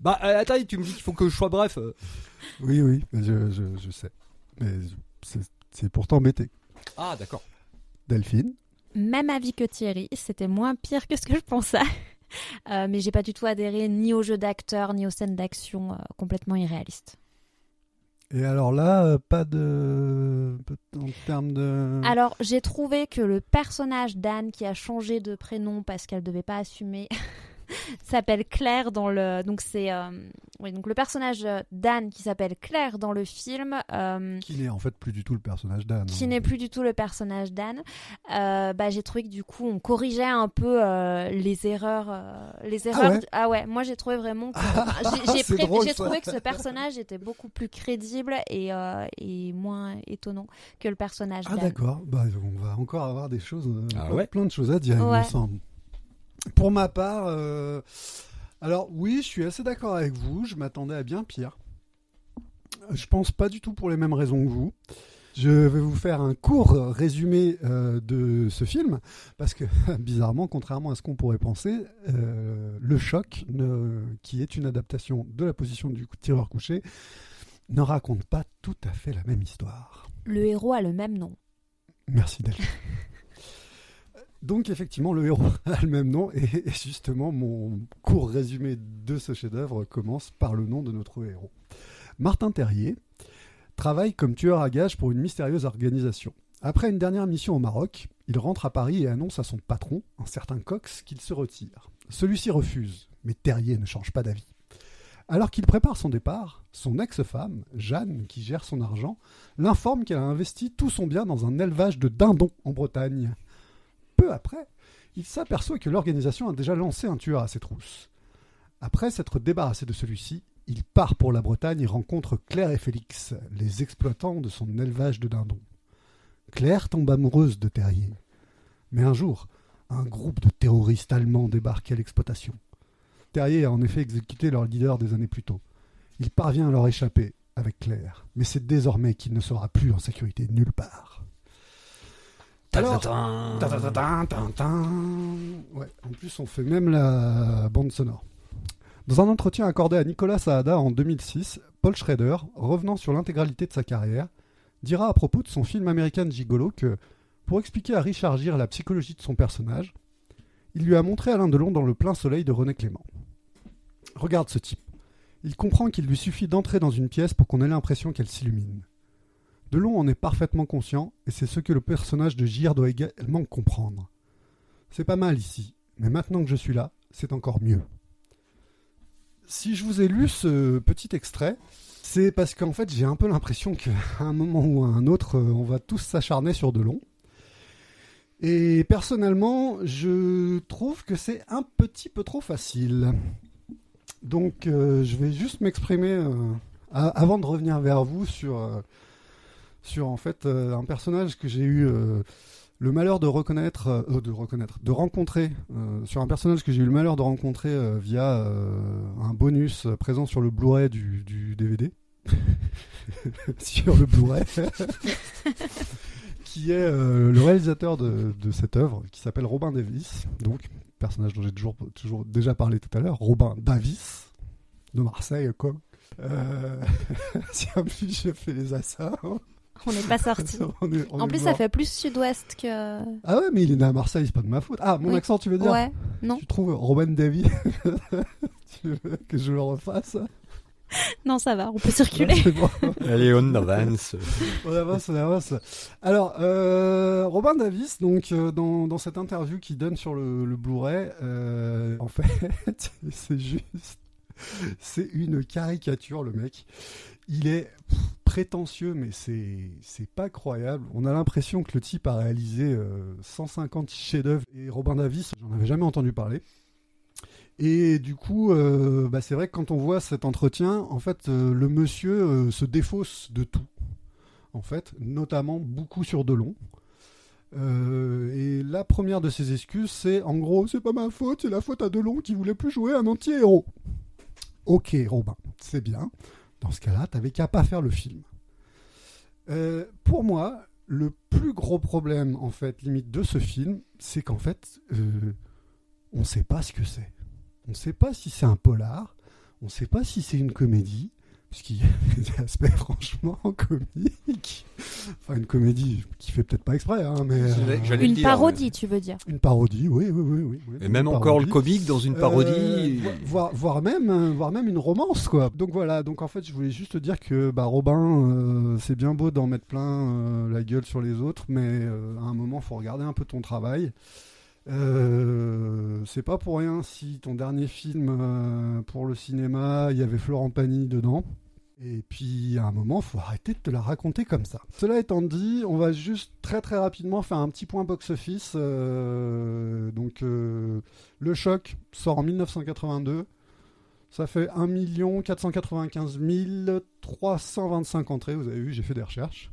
Attends, tu me dis qu'il faut que je sois bref. Oui, je sais. Mais c'est pour t'embêter. Ah, d'accord. Delphine? Même avis que Thierry, c'était moins pire que ce que je pensais. Mais j'ai pas du tout adhéré ni au jeu d'acteur, ni aux scènes d'action complètement irréalistes. Et alors là, pas de... en termes de... Alors, j'ai trouvé que le personnage d'Anne, qui a changé de prénom parce qu'elle devait pas assumer, s'appelle Claire dans le... Donc donc le personnage d'Anne qui s'appelle Claire dans le film... Qui n'est en fait plus du tout le personnage d'Anne. Qui n'est plus du tout le personnage d'Anne. J'ai trouvé que du coup, on corrigeait un peu les erreurs. Ah ouais, moi j'ai trouvé vraiment que... j'ai trouvé que ce personnage était beaucoup plus crédible et moins étonnant que le personnage d'Anne. Ah d'accord, on va encore avoir des choses, plein de choses à dire, il ouais. me semble. Pour ma part, alors oui, je suis assez d'accord avec vous, je m'attendais à bien pire. Je pense pas du tout pour les mêmes raisons que vous. Je vais vous faire un court résumé de ce film, parce que bizarrement, contrairement à ce qu'on pourrait penser, Le Choc, qui est une adaptation de La Position du tireur couché, ne raconte pas tout à fait la même histoire. Le héros a le même nom. Merci Delphine. Donc effectivement, le héros a le même nom, et justement, mon court résumé de ce chef-d'œuvre commence par le nom de notre héros. Martin Terrier travaille comme tueur à gages pour une mystérieuse organisation. Après une dernière mission au Maroc, il rentre à Paris et annonce à son patron, un certain Cox, qu'il se retire. Celui-ci refuse, mais Terrier ne change pas d'avis. Alors qu'il prépare son départ, son ex-femme, Jeanne, qui gère son argent, l'informe qu'elle a investi tout son bien dans un élevage de dindons en Bretagne. Peu après, il s'aperçoit que l'organisation a déjà lancé un tueur à ses trousses. Après s'être débarrassé de celui-ci, il part pour la Bretagne et rencontre Claire et Félix, les exploitants de son élevage de dindons. Claire tombe amoureuse de Terrier. Mais un jour, un groupe de terroristes allemands débarque à l'exploitation. Terrier a en effet exécuté leur leader des années plus tôt. Il parvient à leur échapper avec Claire, mais c'est désormais qu'il ne sera plus en sécurité nulle part. Alors, ouais, en plus on fait même la bande sonore. Dans un entretien accordé à Nicolas Saada en 2006, Paul Schrader, revenant sur l'intégralité de sa carrière, dira à propos de son film American Gigolo que, pour expliquer à Richard Gere la psychologie de son personnage, il lui a montré Alain Delon dans Le plein soleil de René Clément. Regarde ce type. Il comprend qu'il lui suffit d'entrer dans une pièce pour qu'on ait l'impression qu'elle s'illumine. Delon en est parfaitement conscient, et c'est ce que le personnage de Gere doit également comprendre. C'est pas mal ici, mais maintenant que je suis là, c'est encore mieux. Si je vous ai lu ce petit extrait, c'est parce qu'en fait j'ai un peu l'impression qu'à un moment ou à un autre, on va tous s'acharner sur Delon. Et personnellement, je trouve que c'est un petit peu trop facile. Donc je vais juste m'exprimer avant de revenir vers vous sur en fait un personnage que j'ai eu le malheur de rencontrer, sur un personnage que j'ai eu le malheur de rencontrer via un bonus présent sur le Blu-ray du DVD. Sur le Blu-ray. Qui est le réalisateur de cette œuvre, qui s'appelle Robin Davis, donc personnage dont j'ai toujours déjà parlé tout à l'heure, Robin Davis, de Marseille, quoi. Si en plus je fais les assassins. On n'est pas sorti. On En est plus, ça mort. fait plus sud-ouest que. Ah ouais, mais il est né à Marseille, c'est pas de ma faute. Ah, mon Oui. accent, tu veux dire? Ouais, non. Tu trouves Robin Davy? Tu veux que je le refasse? Non, ça va, on peut circuler. Ouais, c'est bon. Allez, on avance. On avance. Alors, Robin Davis, donc dans cette interview qu'il donne sur le Blu-ray, en fait, c'est une caricature, le mec. Il est prétentieux, mais c'est pas croyable. On a l'impression que le type a réalisé 150 chefs-d'œuvre. Et Robin Davis, j'en avais jamais entendu parler. Et du coup, c'est vrai que quand on voit cet entretien, en fait, le monsieur se défausse de tout, en fait, notamment beaucoup sur Delon. Et la première de ses excuses, c'est en gros, c'est pas ma faute, c'est la faute à Delon qui voulait plus jouer un anti-héros. Ok, Robin, c'est bien. Dans ce cas-là, t'avais qu'à pas faire le film. Pour moi, le plus gros problème, en fait, limite de ce film, c'est qu'en fait, on sait pas ce que c'est. On ne sait pas si c'est un polar, on ne sait pas si c'est une comédie, parce qu'il y a des aspects franchement comiques. Enfin, une comédie qui fait peut-être pas exprès, hein, mais... J'allais le Une dire, parodie, tu veux dire? Une parodie, oui. Et même Une encore parodie. le comique dans une parodie. Voire même une romance, quoi. Donc voilà, donc en fait, je voulais juste te dire que Robin, c'est bien beau d'en mettre plein la gueule sur les autres, mais à un moment, faut regarder un peu ton travail. C'est pas pour rien si ton dernier film pour le cinéma, il y avait Florent Pagny dedans. Et puis à un moment, faut arrêter de te la raconter comme ça. Cela étant dit, on va juste très très rapidement faire un petit point box-office. Le Choc sort en 1982. Ça fait 1 495 325 entrées. Vous avez vu, j'ai fait des recherches.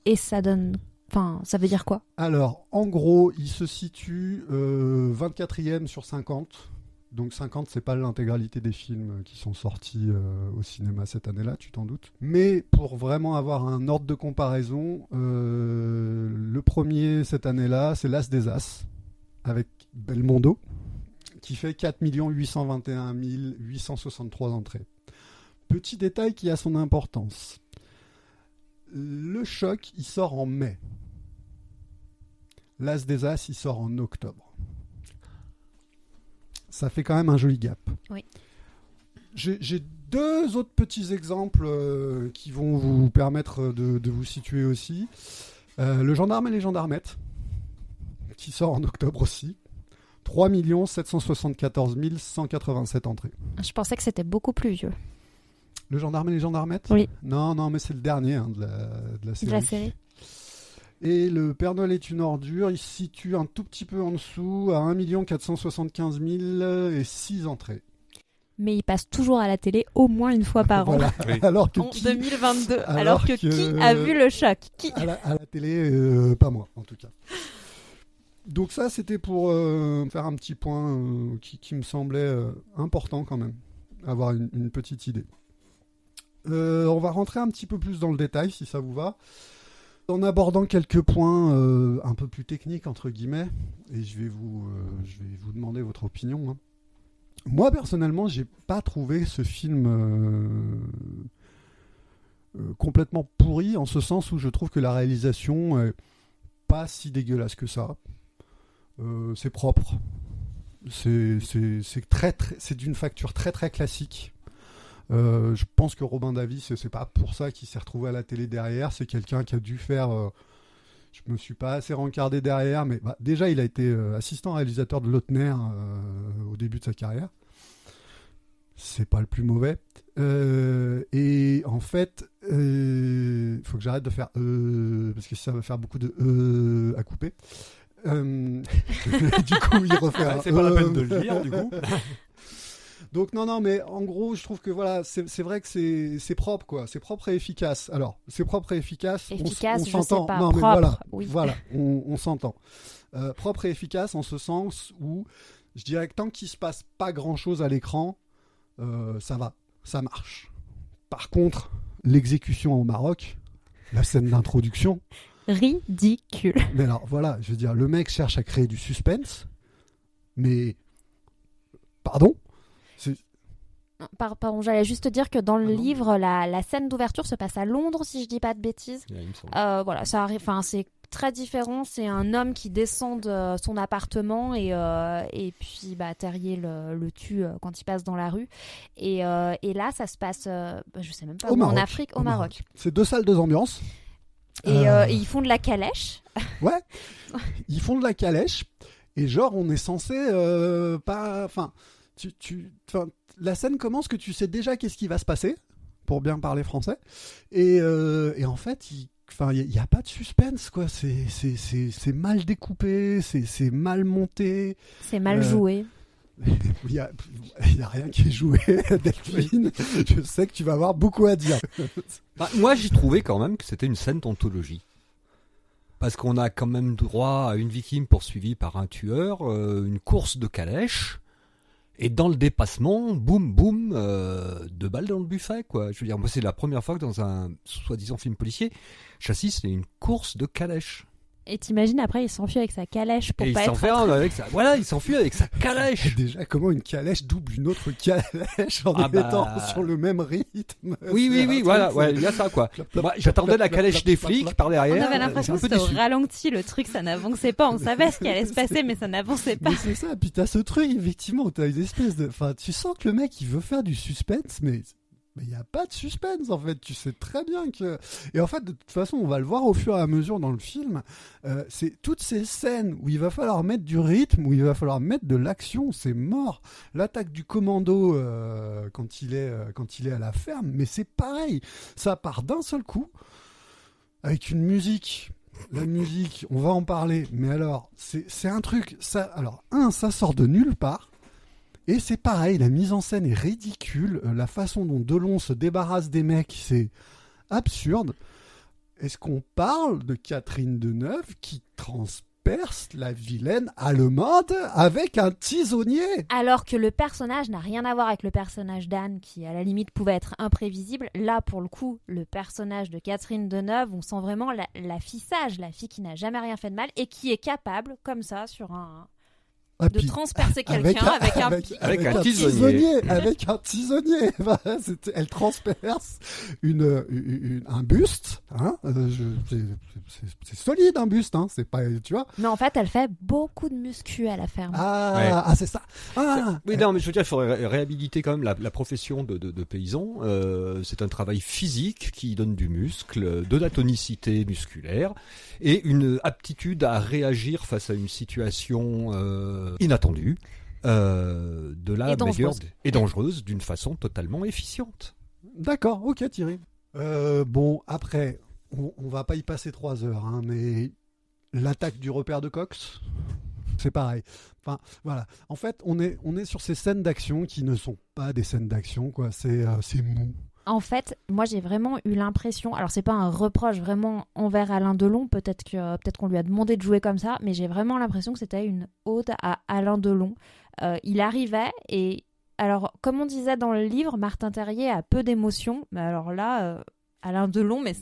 Et ça donne. Enfin, ça veut dire quoi? Alors, en gros, il se situe 24e sur 50. Donc 50, c'est pas l'intégralité des films qui sont sortis au cinéma cette année-là, tu t'en doutes. Mais pour vraiment avoir un ordre de comparaison, le premier cette année-là, c'est L'As des As, avec Belmondo, qui fait 4 821 863 entrées. Petit détail qui a son importance. Le Choc, il sort en mai. L'As des As, il sort en octobre. Ça fait quand même un joli gap. Oui. J'ai deux autres petits exemples qui vont vous permettre de vous situer aussi. Le Gendarme et les Gendarmettes, qui sort en octobre aussi. 3 774 187 entrées. Je pensais que c'était beaucoup plus vieux. Le Gendarme et les Gendarmettes ? Oui. Non, mais c'est le dernier de la série. De la série. Et le Père Noël est une ordure, il se situe un tout petit peu en dessous, à 1 475 006 entrées. Mais il passe toujours à la télé au moins une fois par an. Voilà. Oui. Alors que En qui, 2022. Alors que qui a vu le Choc? Qui? à la télé, pas moi en tout cas. Donc ça, c'était pour faire un petit point qui me semblait important quand même, avoir une petite idée. On va rentrer un petit peu plus dans le détail, si ça vous va, en abordant quelques points un peu plus techniques, entre guillemets, et je vais vous demander votre opinion. Hein. Moi, personnellement, j'ai pas trouvé ce film complètement pourri, en ce sens où je trouve que la réalisation est pas si dégueulasse que ça. C'est propre. C'est d'une facture très très classique. Je pense que Robin Davis, c'est pas pour ça qu'il s'est retrouvé à la télé derrière. C'est quelqu'un qui a dû faire. Je me suis pas assez rencardé derrière, mais déjà il a été assistant réalisateur de Lautner au début de sa carrière. C'est pas le plus mauvais. Et en fait, il faut que j'arrête de faire parce que ça va faire beaucoup de à couper. Du coup, il refait. C'est pas la peine de le dire, du coup. Donc non, mais en gros, je trouve que voilà, c'est vrai que c'est propre, quoi. C'est propre et efficace. Alors, c'est propre et efficace. Efficace, on je s'entend. sais pas. Non, mais Propre, oui. voilà, on s'entend. Propre et efficace en ce sens où je dirais que tant qu'il se passe pas grand-chose à l'écran, ça va, ça marche. Par contre, l'exécution au Maroc, la scène d'introduction. Ridicule. Mais alors voilà, je veux dire, le mec cherche à créer du suspense, mais pardon, Pardon, j'allais juste te dire que dans le Ah non. livre, la scène d'ouverture se passe à Londres, si je dis pas de bêtises. Il me semble. Voilà, ça arrive. Enfin, c'est très différent. C'est un homme qui descend de son appartement et puis Terrier le tue quand il passe dans la rue. Et là, ça se passe, je sais même pas Au où, Maroc. en Afrique, au Maroc. C'est 2 salles, 2 ambiances. Et ils font de la calèche. Ouais, ils font de la calèche et genre on est censé pas, enfin, la scène commence que tu sais déjà qu'est-ce qui va se passer pour bien parler français et en fait il y a pas de suspense quoi, c'est mal découpé, c'est mal monté, C'est mal joué. il y a rien qui est joué. Delphine, je sais que tu vas avoir beaucoup à dire. Moi, j'ai trouvé quand même que c'était une scène d'anthologie. Parce qu'on a quand même droit à une victime poursuivie par un tueur, une course de calèche, et dans le dépassement, boum, boum, 2 balles dans le buffet, quoi. Je veux dire, moi, c'est la première fois que dans un soi-disant film policier, j'assiste à une course de calèche. Et t'imagines, après, il s'enfuit avec sa calèche pour Et il pas être... s'enferme avec sa... Voilà, il s'enfuit avec sa calèche. Déjà, comment une calèche double une autre calèche en étant sur le même rythme? Oui, voilà, ouais, il y a ça, quoi. Moi, j'attendais la calèche des flics par derrière. On avait l'impression que j'étais un c'était peu au déçu. ralenti, le truc, ça n'avançait pas. On savait ce qui allait se passer, mais ça n'avançait pas. Mais c'est ça, puis t'as ce truc, effectivement, t'as une espèce de... Enfin, tu sens que le mec, il veut faire du suspense, mais il n'y a pas de suspense, en fait. Tu sais très bien que... Et en fait, de toute façon, on va le voir au fur et à mesure dans le film. C'est toutes ces scènes où il va falloir mettre du rythme, où il va falloir mettre de l'action, c'est mort. L'attaque du commando quand il est à la ferme, mais c'est pareil. Ça part d'un seul coup, avec une musique... La musique, on va en parler, mais alors, c'est un truc... Ça sort de nulle part. Et c'est pareil, la mise en scène est ridicule, la façon dont Delon se débarrasse des mecs, c'est absurde. Est-ce qu'on parle de Catherine Deneuve qui transperce la vilaine allemande avec un tisonnier? Alors que le personnage n'a rien à voir avec le personnage d'Anne, qui à la limite pouvait être imprévisible. Là, pour le coup, le personnage de Catherine Deneuve, on sent vraiment la fille sage, la fille qui n'a jamais rien fait de mal et qui est capable, comme ça, de transpercer quelqu'un avec un tisonnier. Avec un tisonnier. Elle transperce un buste. Hein, c'est solide un buste. Hein, c'est pas, tu vois. Mais en fait, elle fait beaucoup de muscu à la ferme. C'est ça. Oui, non, mais je veux dire, il faudrait réhabiliter quand même la profession de paysan. C'est un travail physique qui donne du muscle, de la tonicité musculaire et une aptitude à réagir face à une situation inattendue, de la meilleure et dangereuse d'une façon totalement efficiente. D'accord, ok Thierry. Bon, après, on va pas y passer 3 heures, hein, mais l'attaque du repère de Cox, c'est pareil. Enfin, voilà. En fait, on est sur ces scènes d'action qui ne sont pas des scènes d'action, quoi. C'est mou. En fait, moi j'ai vraiment eu l'impression, alors c'est pas un reproche vraiment envers Alain Delon, peut-être qu'on lui a demandé de jouer comme ça, mais j'ai vraiment l'impression que c'était une ode à Alain Delon. Il arrivait et, alors comme on disait dans le livre, Martin Terrier a peu d'émotions, mais alors là, Alain Delon, mais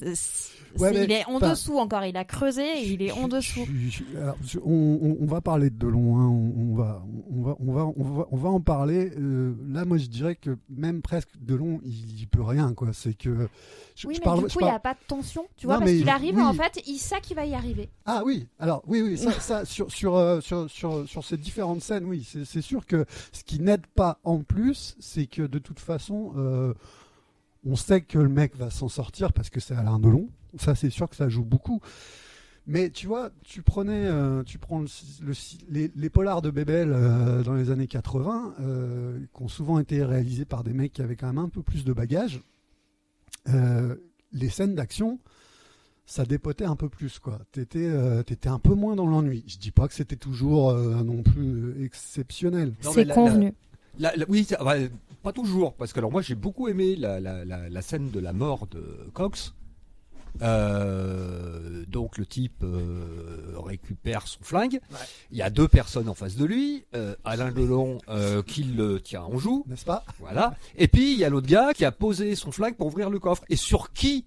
il est en dessous encore, il a creusé et il est en dessous. On va parler de Delon, hein, on va en parler. Là, moi, je dirais que même presque Delon, il peut rien, quoi. C'est que. Du coup, il n'y a pas de tension, tu vois, parce qu'il arrive, en fait, il sait qu'il va y arriver. Ah oui, alors oui, ça sur ces différentes scènes, oui, c'est sûr que ce qui n'aide pas en plus, c'est que de toute façon. On sait que le mec va s'en sortir parce que c'est Alain Delon. Ça, c'est sûr que ça joue beaucoup. Mais tu vois, tu prends les polars de Bébel dans les années 80, qui ont souvent été réalisés par des mecs qui avaient quand même un peu plus de bagages. Les scènes d'action, ça dépotait un peu plus, quoi. T'étais un peu moins dans l'ennui. Je dis pas que c'était toujours non plus exceptionnel. C'est convenu. Oui, pas toujours, parce que alors moi j'ai beaucoup aimé la scène de la mort de Cox. Donc le type récupère son flingue. Ouais. Il y a 2 personnes en face de lui. Alain Delon qui le tient en joue, n'est-ce pas? Voilà. Et puis il y a l'autre gars qui a posé son flingue pour ouvrir le coffre. Et sur qui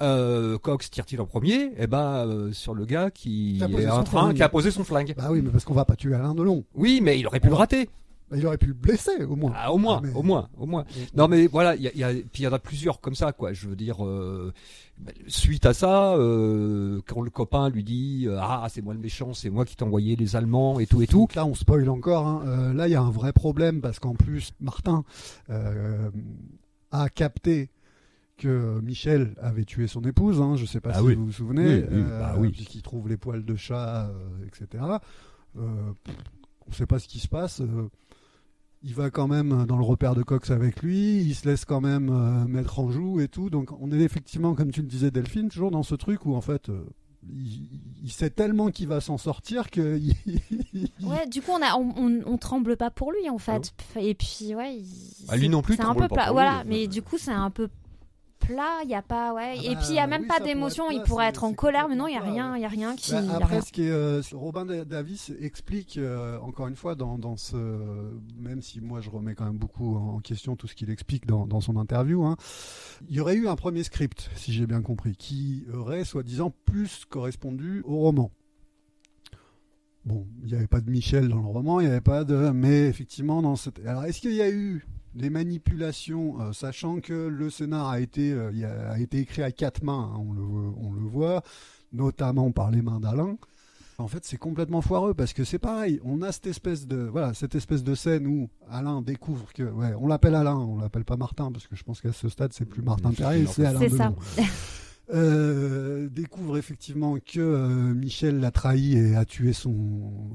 Cox tire-t-il en premier? Sur le gars qui a posé son flingue. Bah oui, mais parce qu'on va pas tuer Alain Delon. Oui, mais il aurait pu le rater. Il aurait pu le blesser, au moins. Ah, au moins. Non, mais voilà, puis il y en a plusieurs comme ça, quoi. Je veux dire, suite à ça, quand le copain lui dit c'est moi le méchant, c'est moi qui t'ai envoyé les Allemands et tout. Donc là, on spoil encore. Hein. Là, il y a un vrai problème parce qu'en plus, Martin a capté que Michel avait tué son épouse. Hein. Je ne sais pas si vous vous souvenez. Puisqu'il trouve les poils de chat, etc. On ne sait pas ce qui se passe. Il va quand même dans le repère de Cox avec lui, il se laisse quand même mettre en joue et tout. Donc on est effectivement, comme tu le disais Delphine, toujours dans ce truc où en fait il sait tellement qu'il va s'en sortir que... Ouais, du coup on tremble pas pour lui en fait. Et puis lui non plus, c'est un peu plat. Voilà, mais du coup c'est un peu plat, il y a pas et puis il y a même pas d'émotion, il pourrait être en colère, mais non, il y a rien qui après ce qui est Robin Davis explique encore une fois dans ce, même si moi je remets quand même beaucoup en question tout ce qu'il explique dans son interview, hein, il y aurait eu un premier script, si j'ai bien compris, qui aurait soi-disant plus correspondu au roman. Bon, il n'y avait pas de Michel dans le roman, il n'y avait pas de... Mais effectivement, alors, est-ce qu'il y a eu des manipulations, sachant que le scénar a été écrit à 4 mains, hein, on le voit, notamment par les mains d'Alain. En fait, c'est complètement foireux, parce que c'est pareil, on a cette espèce de scène où Alain découvre que... Ouais, on l'appelle Alain, on l'appelle pas Martin, parce que je pense qu'à ce stade, c'est plus Martin Terrier, c'est Alain Delon. C'est ça. Découvre effectivement que Michel l'a trahi et a tué son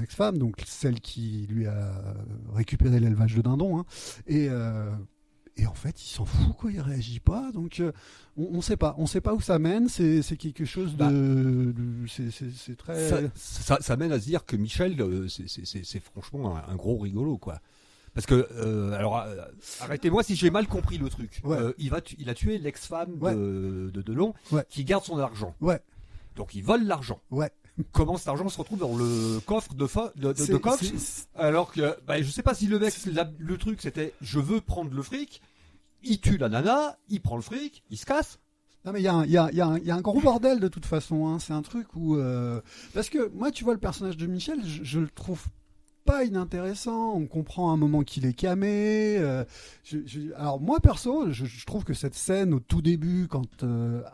ex-femme, donc celle qui lui a récupéré l'élevage de dindons, hein. Et en fait il s'en fout, quoi, il réagit pas, donc on sait pas où ça mène. C'est quelque chose de c'est très ça mène à se dire que Michel c'est franchement un gros rigolo, quoi. Parce que, arrêtez-moi si j'ai mal compris le truc. Ouais. Il a tué l'ex-femme de Delon, qui garde son argent. Ouais. Donc il vole l'argent. Ouais. Comment cet argent se retrouve dans le coffre de Cox, alors que, je sais pas si le mec, le truc c'était, je veux prendre le fric, il tue la nana, il prend le fric, il se casse. Non, mais il y a un gros bordel de toute façon, hein. C'est un truc où... Parce que moi, tu vois, le personnage de Michel, je le trouve pas inintéressant. On comprend à un moment qu'il est camé. Alors moi perso, je trouve que cette scène au tout début, quand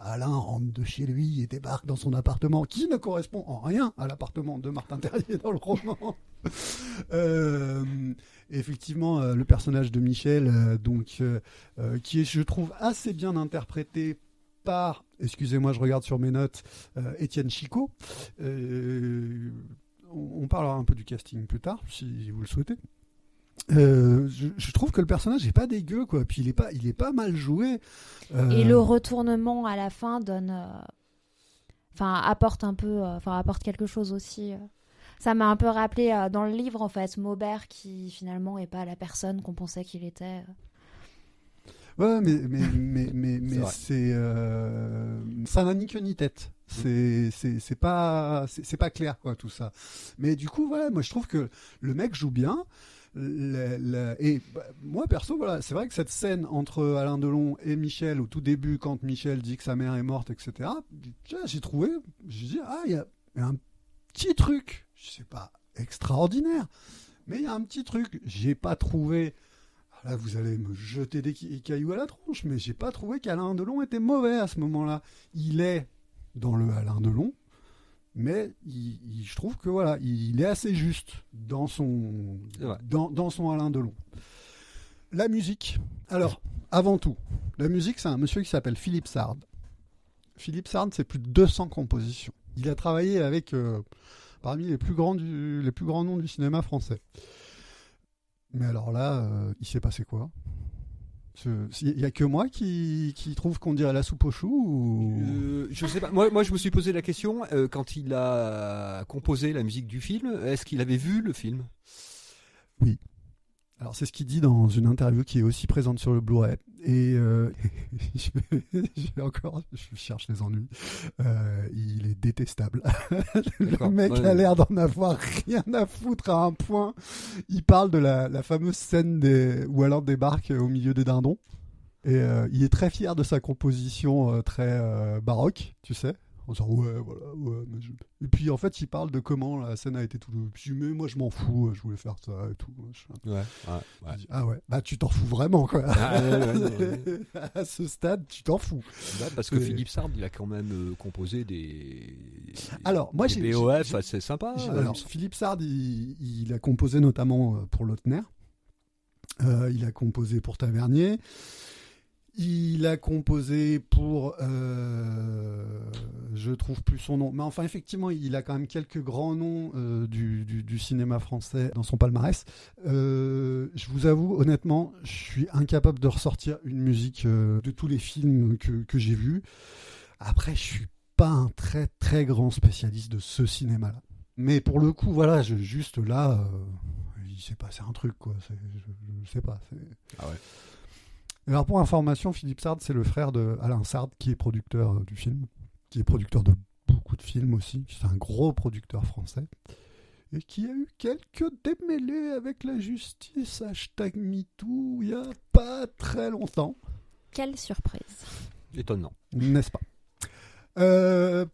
Alain rentre de chez lui et débarque dans son appartement, qui ne correspond en rien à l'appartement de Martin Terrier dans le roman. Effectivement, le personnage de Michel, qui est, je trouve, assez bien interprété par, excusez-moi, je regarde sur mes notes, Étienne Chicot. On parlera un peu du casting plus tard, si vous le souhaitez. Je trouve que le personnage n'est pas dégueu, quoi. Puis il est pas mal joué. Et le retournement à la fin apporte quelque chose aussi. Ça m'a un peu rappelé dans le livre, en fait, Maubert, qui finalement n'est pas la personne qu'on pensait qu'il était. Ouais, mais ça n'a ni queue ni tête. C'est pas clair, quoi, tout ça. Mais du coup, voilà, moi je trouve que le mec joue bien. Et moi perso, voilà, c'est vrai que cette scène entre Alain Delon et Michel au tout début, quand Michel dit que sa mère est morte, etc. J'ai dit il y a un petit truc, je sais pas extraordinaire, mais il y a un petit truc. J'ai pas trouvé. Là, vous allez me jeter des cailloux à la tronche, mais j'ai pas trouvé qu'Alain Delon était mauvais à ce moment-là. Il est dans le Alain Delon, mais je trouve que voilà, il est assez juste dans son Alain Delon. La musique. Alors, avant tout, la musique, c'est un monsieur qui s'appelle Philippe Sard. Philippe Sard, c'est plus de 200 compositions. Il a travaillé avec parmi les plus grands noms du cinéma français. Mais alors là, il s'est passé quoi ? Il n'y a que moi qui trouve qu'on dirait la soupe aux choux ou... Je sais pas. Moi, je me suis posé la question quand il a composé la musique du film. Est-ce qu'il avait vu le film ? Oui. Alors c'est ce qu'il dit dans une interview qui est aussi présente sur le Blu-ray. Et je cherche les ennuis. Il est détestable. Le mec a l'air d'en avoir rien à foutre à un point. Il parle de la fameuse scène où Alain débarque au milieu des dindons. Et il est très fier de sa composition très baroque, tu sais. En disant ouais, voilà, ouais. Et puis en fait, il parle de comment la scène a été tout. Puis mais moi, je m'en fous, je voulais faire ça et tout. Ouais. Je dis, ah ouais, bah tu t'en fous vraiment quoi. Ouais. À ce stade, tu t'en fous. Ouais, parce que Philippe Sard, il a quand même composé des Moi, BOF assez sympas. Alors, Philippe Sard, il a composé notamment pour Lautner. Il a composé pour Tavernier. Il a composé pour... je trouve plus son nom. Mais enfin, effectivement, il a quand même quelques grands noms du cinéma français dans son palmarès. Je vous avoue, honnêtement, je suis incapable de ressortir une musique de tous les films que j'ai vus. Après, je suis pas un très très grand spécialiste de ce cinéma-là. Mais pour le coup, voilà, juste là, il s'est passé un truc, quoi. Je sais pas. Ah ouais. Alors pour information, Philippe Sard, c'est le frère de Alain Sard, qui est producteur du film, qui est producteur de beaucoup de films aussi. C'est un gros producteur français. Et qui a eu quelques démêlés avec la justice, #MeToo, il n'y a pas très longtemps. Quelle surprise. Étonnant. N'est-ce pas? Un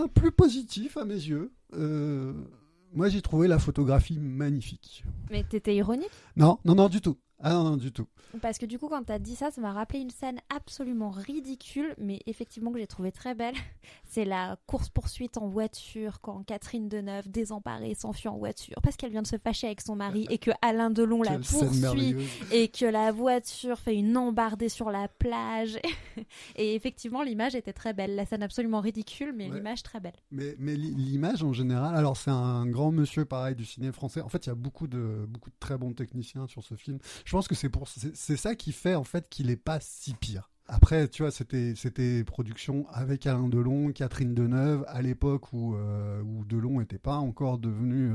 plus positif à mes yeux. Moi, j'ai trouvé la photographie magnifique. Mais t'étais ironique? Non, du tout. Ah non, du tout. Parce que du coup, quand t'as dit ça, ça m'a rappelé une scène absolument ridicule, mais effectivement que j'ai trouvée très belle. C'est la course-poursuite en voiture quand Catherine Deneuve, désemparée, s'enfuit en voiture parce qu'elle vient de se fâcher avec son mari et que Alain Delon la poursuit et que la voiture fait une embardée sur la plage. Et effectivement, l'image était très belle. La scène absolument ridicule, mais l'image très belle. Mais l'image en général, alors c'est un grand monsieur pareil du cinéma français. En fait, il y a beaucoup de très bons techniciens sur ce film. Je pense que c'est ça qui fait en fait qu'il est pas si pire. Après, tu vois, c'était production avec Alain Delon, Catherine Deneuve, à l'époque où Delon n'était pas encore devenu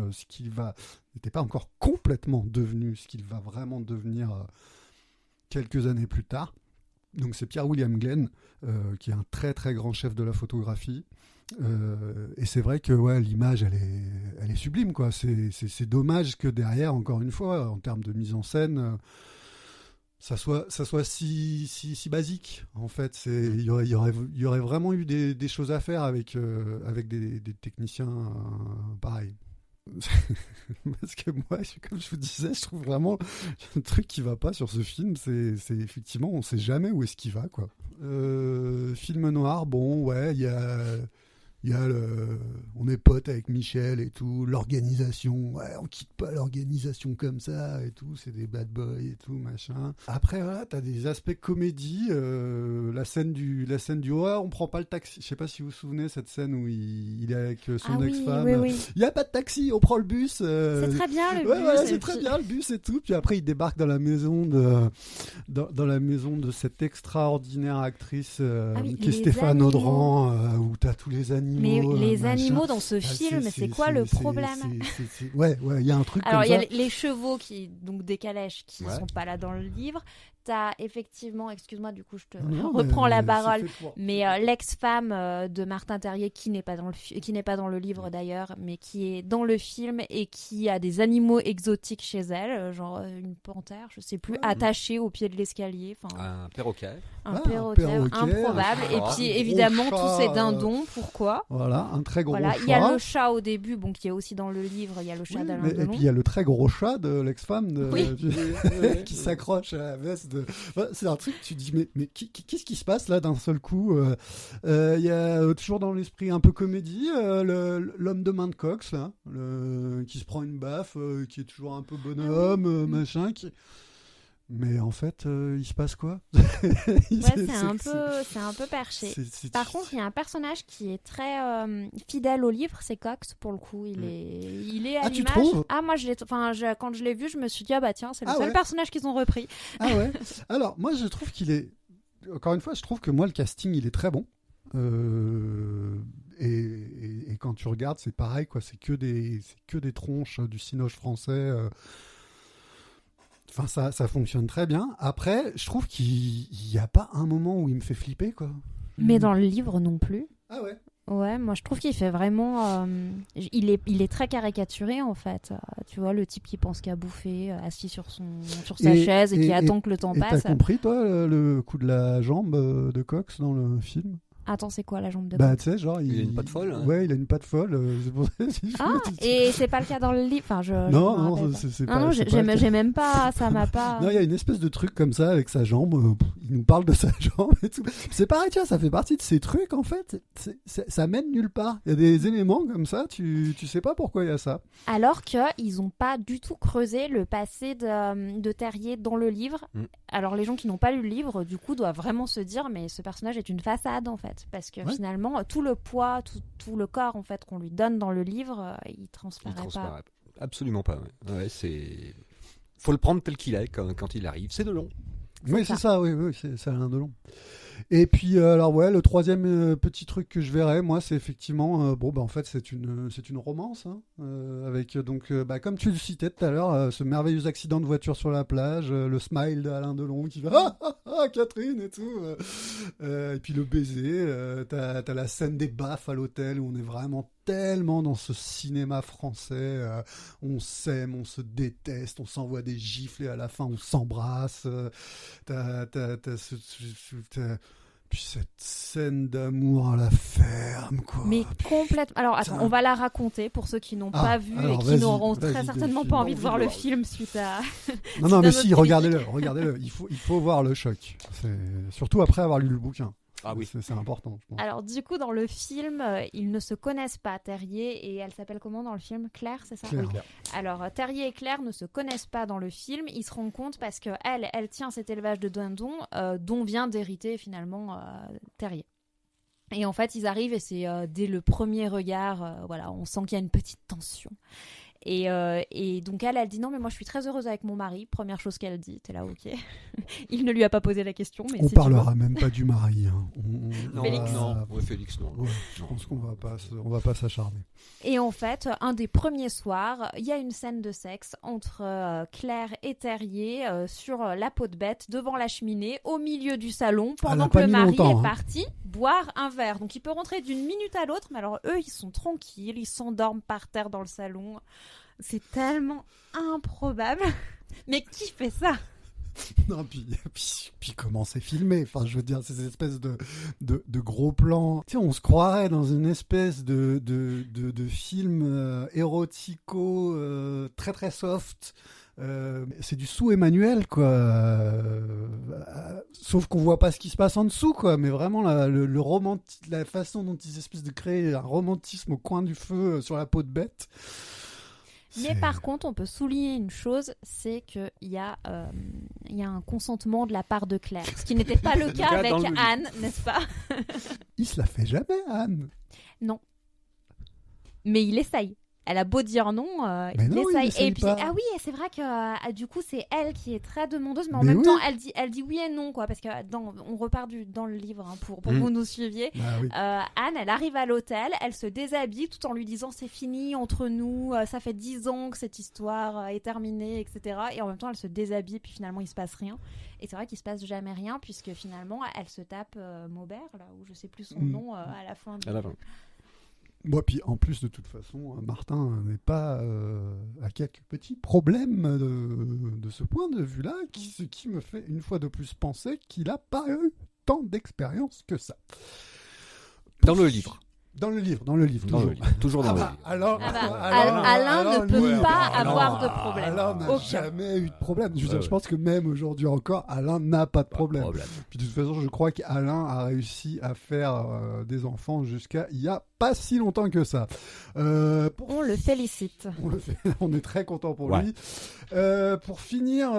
n'était pas encore complètement devenu ce qu'il va vraiment devenir quelques années plus tard. Donc c'est Pierre-William Glenn, qui est un très très grand chef de la photographie. Et c'est vrai que ouais, l'image elle est sublime, quoi. C'est dommage que derrière, encore une fois, en termes de mise en scène, ça soit si basique. En fait, il y aurait vraiment eu des choses à faire avec des techniciens pareils. Parce que moi, comme je vous disais, je trouve vraiment un truc qui va pas sur ce film. C'est effectivement, on sait jamais où est-ce qu'il va, quoi. Film noir, bon, ouais, il y a on est potes avec Michel et tout, l'organisation, ouais, on quitte pas l'organisation comme ça et tout, c'est des bad boys et tout, machin. Après, voilà, t'as des aspects comédie, la scène du horreur, on prend pas le taxi. Je sais pas si vous vous souvenez, cette scène où il est avec son ex-femme. Oui. Il y a pas de taxi, on prend le bus. C'est très bien le bus. Voilà, c'est très bien le bus et tout. Puis après, il débarque dans la maison de cette extraordinaire actrice qui est Stéphane Audran, où t'as tous les animaux. Mais les machin. Animaux dans ce film, c'est quoi le problème? Ouais, il y a un truc Alors, comme ça. Alors, il y a les chevaux, donc des calèches, qui ne sont pas là dans le livre. T'as effectivement, excuse-moi, du coup, je te reprends la parole, mais l'ex-femme de Martin Terrier, qui n'est pas dans le livre d'ailleurs, mais qui est dans le film et qui a des animaux exotiques chez elle, genre une panthère, je sais plus, attachée au pied de l'escalier. Un perroquet. Un perroquet improbable. Et puis évidemment, tous ces dindons, pourquoi? Voilà, un très gros chat. Il y a le chat au début, bon, qui est aussi dans le livre, il y a le chat d'Alain Delon. Et puis il y a le très gros chat de l'ex-femme qui s'accroche à la veste. C'est un truc, tu te dis, mais qu'est-ce qui se passe là d'un seul coup? Il y a toujours dans l'esprit un peu comédie, l'homme de main de Cox, là, qui se prend une baffe, qui est toujours un peu bonhomme, machin. Mais en fait, il se passe quoi? C'est un peu perché. Par contre, il y a un personnage qui est très fidèle au livre, c'est Cox, pour le coup. Il est à l'image. Tu trouves? Moi, quand je l'ai vu, je me suis dit, ah bah tiens, c'est le seul personnage qu'ils ont repris. Ah ouais. Alors, moi, je trouve qu'il est... Encore une fois, je trouve que moi, le casting, il est très bon. Et quand tu regardes, c'est pareil, quoi. C'est que des tronches du cinoche français... Enfin, ça fonctionne très bien. Après, je trouve qu'il n'y a pas un moment où il me fait flipper, quoi. Mais dans le livre non plus. Ah ouais? Ouais, moi je trouve qu'il fait vraiment... il est très caricaturé en fait. Tu vois, le type qui pense qu'à bouffer, assis sur sa chaise et qui attend que le temps passe. T'as compris, toi, le coup de la jambe de Cox dans le film? Attends, c'est quoi la jambe de Bah, Kant? tu sais, genre. Il a une patte folle, hein. Ouais, il a une patte folle. C'est pour ça que Ah, et c'est pas le cas dans le livre. Enfin, je Non, me non, rappelle pas. c'est Non, pas. non, c'est pas le cas. j'ai même pas. Ça m'a pas. Non, il y a une espèce de truc comme ça avec sa jambe. Il nous parle de sa jambe et tout. C'est pareil, tu vois, ça fait partie de ces trucs en fait. Ça mène nulle part. Il y a des éléments comme ça, tu sais pas pourquoi il y a ça. Alors qu'ils n'ont pas du tout creusé le passé de Terrier dans le livre. Alors les gens qui n'ont pas lu le livre, du coup, doivent vraiment se dire, mais ce personnage est une façade en fait, parce que finalement, tout le poids, tout le corps en fait qu'on lui donne dans le livre, il transparaît pas. Absolument pas. Ouais, c'est. Faut le prendre tel qu'il est quand il arrive. C'est Delon. Oui, c'est ça. Oui, c'est Alain Delon. Et puis, alors ouais, le troisième petit truc que je verrais, moi, c'est effectivement, en fait, c'est une romance, hein, avec donc, comme tu le citais tout à l'heure, ce merveilleux accident de voiture sur la plage, le smile d'Alain Delon qui va Catherine et tout, et puis le baiser, t'as la scène des baffes à l'hôtel où on est vraiment tellement dans ce cinéma français, on s'aime, on se déteste, on s'envoie des gifles et à la fin on s'embrasse. Puis cette scène d'amour à la ferme, quoi. Mais complètement. Alors attends, on va la raconter pour ceux qui n'ont pas vu et qui n'auront très certainement pas envie de voir le film suite à. Non, mais si, regardez-le. Il faut voir le choc. Surtout après avoir lu le bouquin. Ah oui, c'est important, je pense. Alors du coup, dans le film, ils ne se connaissent pas, Terrier et elle s'appelle comment dans le film? Claire, c'est ça? Claire. Oui. Alors Terrier et Claire ne se connaissent pas dans le film. Ils se rendent compte parce que elle tient cet élevage de dindons dont vient d'hériter finalement Terrier. Et en fait, ils arrivent et c'est dès le premier regard, voilà, on sent qu'il y a une petite tension. Et donc elle dit non mais moi je suis très heureuse avec mon mari, première chose qu'elle dit. T'es là, ok. Il ne lui a pas posé la question, mais on si parlera même pas du mari, hein. Félix. Félix non. Ouais, je pense qu'on va pas s'acharner. Et en fait, un des premiers soirs, il y a une scène de sexe entre Claire et Terrier sur la peau de bête devant la cheminée au milieu du salon pendant que le mari est parti boire un verre. Donc il peut rentrer d'une minute à l'autre, mais alors eux ils sont tranquilles, ils s'endorment par terre dans le salon. C'est tellement improbable. Mais qui fait ça? Non, puis comment c'est filmé? Enfin, je veux dire, c'est cette espèce de gros plans. Tu sais, on se croirait dans une espèce de film érotico très très soft. C'est du sous-Emmanuel, quoi. Sauf qu'on voit pas ce qui se passe en dessous, quoi. Mais vraiment, la façon dont ils espècent de créer un romantisme au coin du feu sur la peau de bête. Mais par contre, on peut souligner une chose, c'est qu'il y a un consentement de la part de Claire. Ce qui n'était pas le cas avec Anne, n'est-ce pas? Il se la fait jamais, Anne. Non. Mais il essaye. Elle a beau dire non, il essaye. Et puis, pas. Ah oui, c'est vrai que du coup, c'est elle qui est très demandeuse, mais en même temps, elle dit oui et non, quoi, parce que on repart dans le livre, hein, pour que vous nous suiviez. Bah oui. Anne, elle arrive à l'hôtel, elle se déshabille tout en lui disant c'est fini entre nous, ça fait 10 ans que cette histoire est terminée, etc. Et en même temps, elle se déshabille, puis finalement, il se passe rien. Et c'est vrai qu'il se passe jamais rien, puisque finalement, elle se tape Maubert, là, où je sais plus son nom, à la fin. À la fin. Bon, puis en plus, de toute façon, Martin n'est pas à quelques petits problèmes de ce point de vue-là, ce qui me fait une fois de plus penser qu'il n'a pas eu tant d'expérience que ça. Dans le livre. Dans le livre, toujours dans le livre. Alain ne peut pas avoir de problème. Alain n'a jamais eu de problème. Je pense que même aujourd'hui encore, Alain n'a pas de problème. Puis de toute façon, je crois qu'Alain a réussi à faire des enfants jusqu'à il y a pas si longtemps que ça. On le félicite. On est très content pour lui. Pour finir,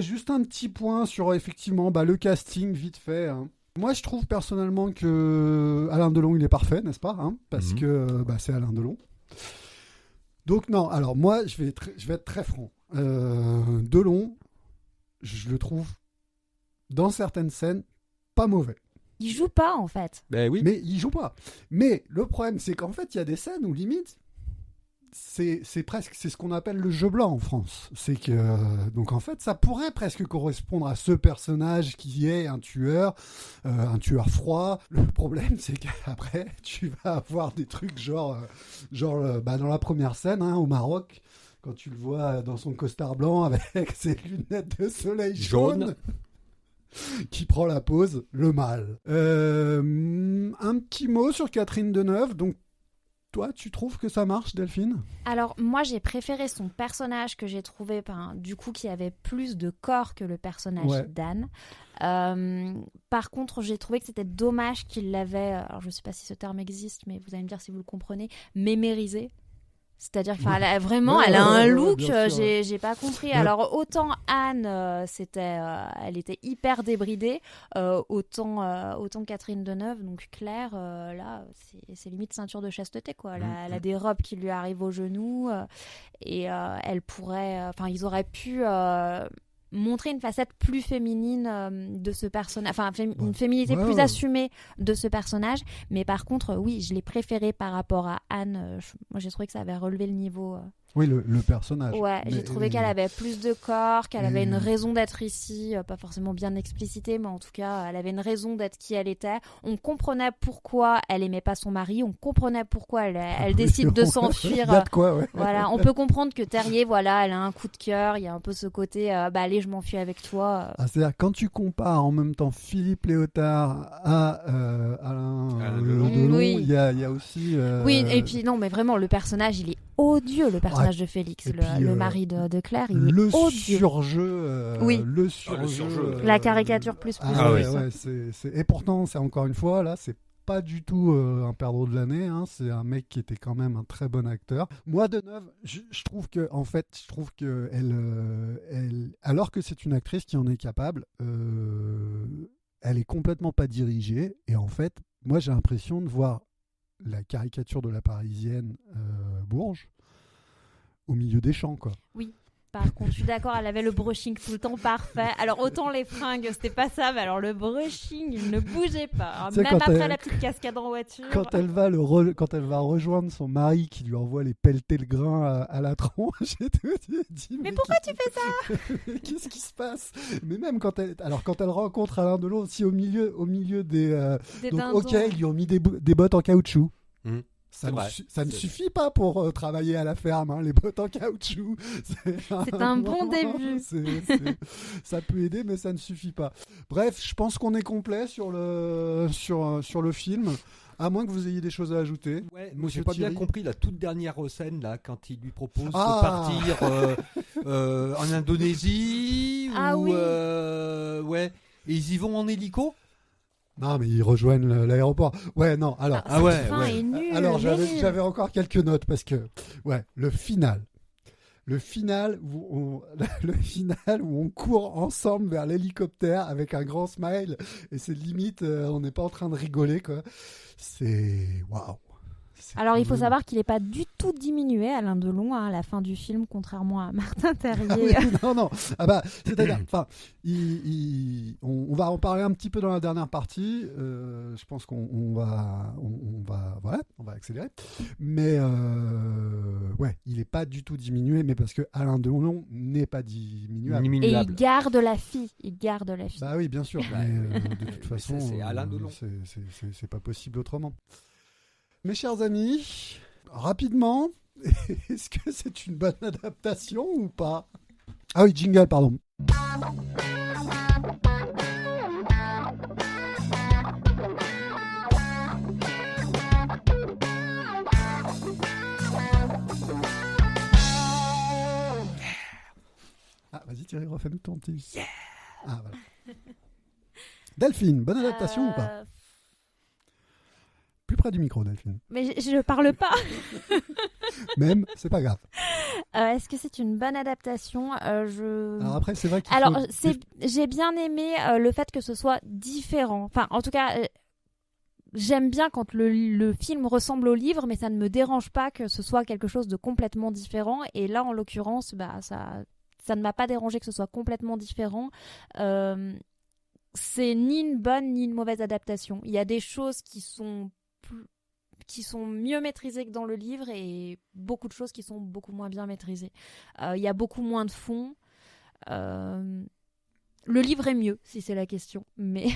juste un petit point sur effectivement le casting vite fait. Hein. Moi, je trouve personnellement que Alain Delon, il est parfait, n'est-ce pas, hein, parce que c'est Alain Delon. Donc non, alors moi, je vais être très franc. Delon, je le trouve, dans certaines scènes, pas mauvais. Il joue pas, en fait. Ben oui. Mais il joue pas. Mais le problème, c'est qu'en fait, il y a des scènes où, limite, c'est ce qu'on appelle le jeu blanc en France. C'est que donc en fait ça pourrait presque correspondre à ce personnage qui est un tueur froid. Le problème c'est qu'après tu vas avoir des trucs genre dans la première scène au Maroc, quand tu le vois dans son costard blanc avec ses lunettes de soleil jaune. qui prend la pose, le mâle. Un petit mot sur Catherine Deneuve. Donc, toi, tu trouves que ça marche, Delphine ? Alors, moi, j'ai préféré son personnage que j'ai trouvé, du coup, qui avait plus de corps que le personnage d'Anne. Par contre, j'ai trouvé que c'était dommage qu'il l'avait, alors je ne sais pas si ce terme existe, mais vous allez me dire si vous le comprenez, mémérisé. C'est-à-dire qu'elle a vraiment, elle a un look, j'ai pas compris. Alors autant Anne, elle était hyper débridée, autant Catherine Deneuve, donc Claire, là, c'est limite ceinture de chasteté, quoi. Elle a des robes qui lui arrivent aux genoux, et elle pourrait, ils auraient pu montrer une facette plus féminine de ce personnage, une féminité plus assumée de ce personnage, mais par contre oui, je l'ai préféré par rapport à Anne. Moi j'ai trouvé que ça avait relevé le niveau. Oui, le personnage. Ouais, j'ai trouvé qu'elle avait plus de corps, qu'elle avait une raison d'être ici, pas forcément bien explicitée, mais en tout cas, elle avait une raison d'être qui elle était. On comprenait pourquoi elle aimait pas son mari, on comprenait pourquoi elle décide de s'enfuir. Il y a de quoi, ouais. Voilà, on peut comprendre que Terrier, voilà, elle a un coup de cœur, il y a un peu ce côté, allez, je m'enfuis avec toi. C'est-à-dire, quand tu compares en même temps Philippe Léotard à Alain Delon, il y a aussi... Oui, et puis non, mais vraiment, le personnage, il est odieux, le personnage de Félix, le mari de Claire, il est odieux. Le surjeu, la caricature plus. Et pourtant, c'est encore une fois, là, c'est pas du tout un perdreau de l'année, hein. C'est un mec qui était quand même un très bon acteur. Moi, Deneuve, je trouve que elle, alors que c'est une actrice qui en est capable, elle est complètement pas dirigée. Et en fait, moi, j'ai l'impression de voir la caricature de la Parisienne Bourges au milieu des champs, quoi. Oui. Par contre, je suis d'accord, elle avait le brushing tout le temps parfait. Alors, autant les fringues, c'était pas ça, mais alors le brushing, il ne bougeait pas. Même après la petite cascade en voiture. Quand elle va rejoindre son mari qui lui envoie les pelletés de grains à la tronche, j'ai tout dit. Mais pourquoi tu fais ça? Qu'est-ce qui se passe? Mais même quand elle rencontre Alain Delon aussi au milieu des donc, ok, ils lui ont mis des bottes en caoutchouc. Ça ne suffit pas pour travailler à la ferme, hein, les bottes en caoutchouc. C'est un bon début. Ça peut aider, mais ça ne suffit pas. Bref, je pense qu'on est complet sur le film, à moins que vous ayez des choses à ajouter. Ouais, moi, j'ai pas bien compris la toute dernière scène, là, quand il lui propose de partir en Indonésie. Et ils y vont en hélico. Non, mais ils rejoignent l'aéroport. Ouais, non, alors... Est nul, alors, j'avais encore quelques notes, parce que, le final où on court ensemble vers l'hélicoptère avec un grand smile, et c'est limite, on n'est pas en train de rigoler, quoi. C'est... Waouh. Alors, il faut savoir qu'il n'est pas du tout diminué, Alain Delon, à la fin du film, contrairement à Martin Terrier. Non. C'est-à-dire, on va en parler un petit peu dans la dernière partie. Je pense qu'on va accélérer. Mais il n'est pas du tout diminué, mais parce que Alain Delon n'est pas diminué. Et il garde la fille. Bah oui, bien sûr. Mais, de toute façon, c'est Alain Delon. C'est pas possible autrement. Mes chers amis, rapidement, est-ce que c'est une bonne adaptation ou pas? Ah oui, jingle, pardon. Ah, vas-y Thierry, refais-nous ton petit. Yeah. Ah, voilà. Delphine, bonne adaptation ou pas? Plus près du micro, Delphine. Mais je parle pas. Même, c'est pas grave. Est-ce que c'est une bonne adaptation? Alors après, c'est vrai qu'il j'ai bien aimé le fait que ce soit différent. Enfin, en tout cas, j'aime bien quand le film ressemble au livre, mais ça ne me dérange pas que ce soit quelque chose de complètement différent. Et là, en l'occurrence, ça ne m'a pas dérangé que ce soit complètement différent. C'est ni une bonne ni une mauvaise adaptation. Il y a des choses qui sont mieux maîtrisées que dans le livre et beaucoup de choses qui sont beaucoup moins bien maîtrisées. Il y a beaucoup moins de fond. Le livre est mieux, si c'est la question. Mais...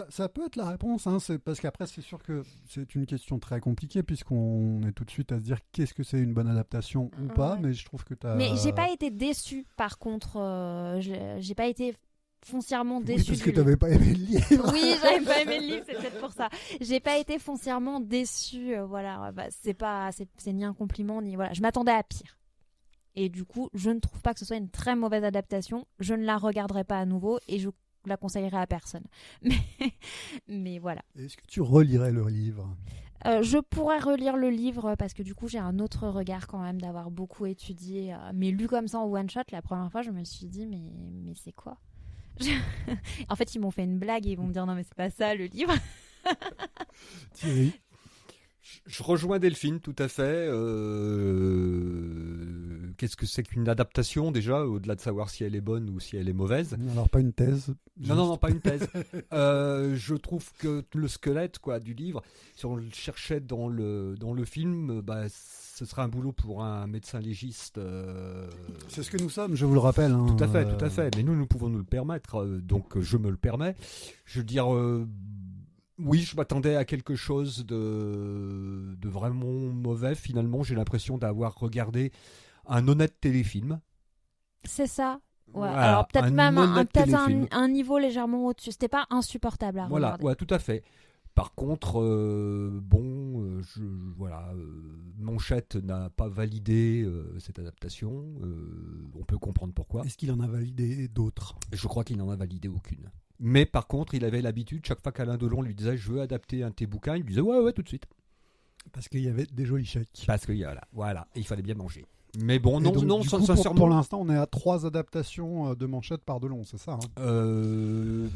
Ça peut être la réponse, hein, parce qu'après c'est sûr que c'est une question très compliquée puisqu'on est tout de suite à se dire qu'est-ce que c'est une bonne adaptation ou pas, mais je trouve que Mais j'ai pas été déçue par contre, j'ai pas été foncièrement Oui, déçue parce que du tu n'avais pas aimé le livre. Oui, j'avais pas aimé le livre, c'est peut-être pour ça. J'ai pas été foncièrement déçue, voilà. Bah, c'est ni un compliment ni voilà. Je m'attendais à pire. Et du coup, je ne trouve pas que ce soit une très mauvaise adaptation. Je ne la regarderai pas à nouveau et je la conseillerai à personne. Mais voilà. Est-ce que tu relirais le livre ? Je pourrais relire le livre parce que du coup j'ai un autre regard quand même d'avoir beaucoup étudié, mais lu comme ça en one shot la première fois je me suis dit mais c'est quoi. En fait ils m'ont fait une blague et ils vont me dire non mais c'est pas ça le livre. Thierry ? Je rejoins Delphine tout à fait. Qu'est-ce que c'est qu'une adaptation déjà, au-delà de savoir si elle est bonne ou si elle est mauvaise? Alors pas une thèse. Non, pas une thèse. Je trouve que le squelette du livre, si on le cherchait dans le film, ce serait un boulot pour un médecin légiste. C'est ce que nous sommes, je vous le rappelle. Hein. Tout à fait. Mais nous pouvons nous le permettre, donc je me le permets. Je veux dire... Oui, je m'attendais à quelque chose de vraiment mauvais. Finalement, j'ai l'impression d'avoir regardé un honnête téléfilm. C'est ça. Ouais. Voilà, alors peut-être même un niveau légèrement au-dessus. C'était pas insupportable à regarder. Voilà, tout à fait. Par contre, Manchette n'a pas validé cette adaptation. On peut comprendre pourquoi. Est-ce qu'il en a validé d'autres ? Je crois qu'il n'en a validé aucune. Mais par contre, il avait l'habitude, chaque fois qu'Alain Delon lui disait « je veux adapter un de tes bouquins », il lui disait « ouais, tout de suite ». Parce qu'il y avait des jolis chèques. Parce que voilà, il fallait bien manger. Mais bon, donc, non, du coup, sincèrement... Pour l'instant, on est à 3 adaptations de Manchette par Delon, c'est ça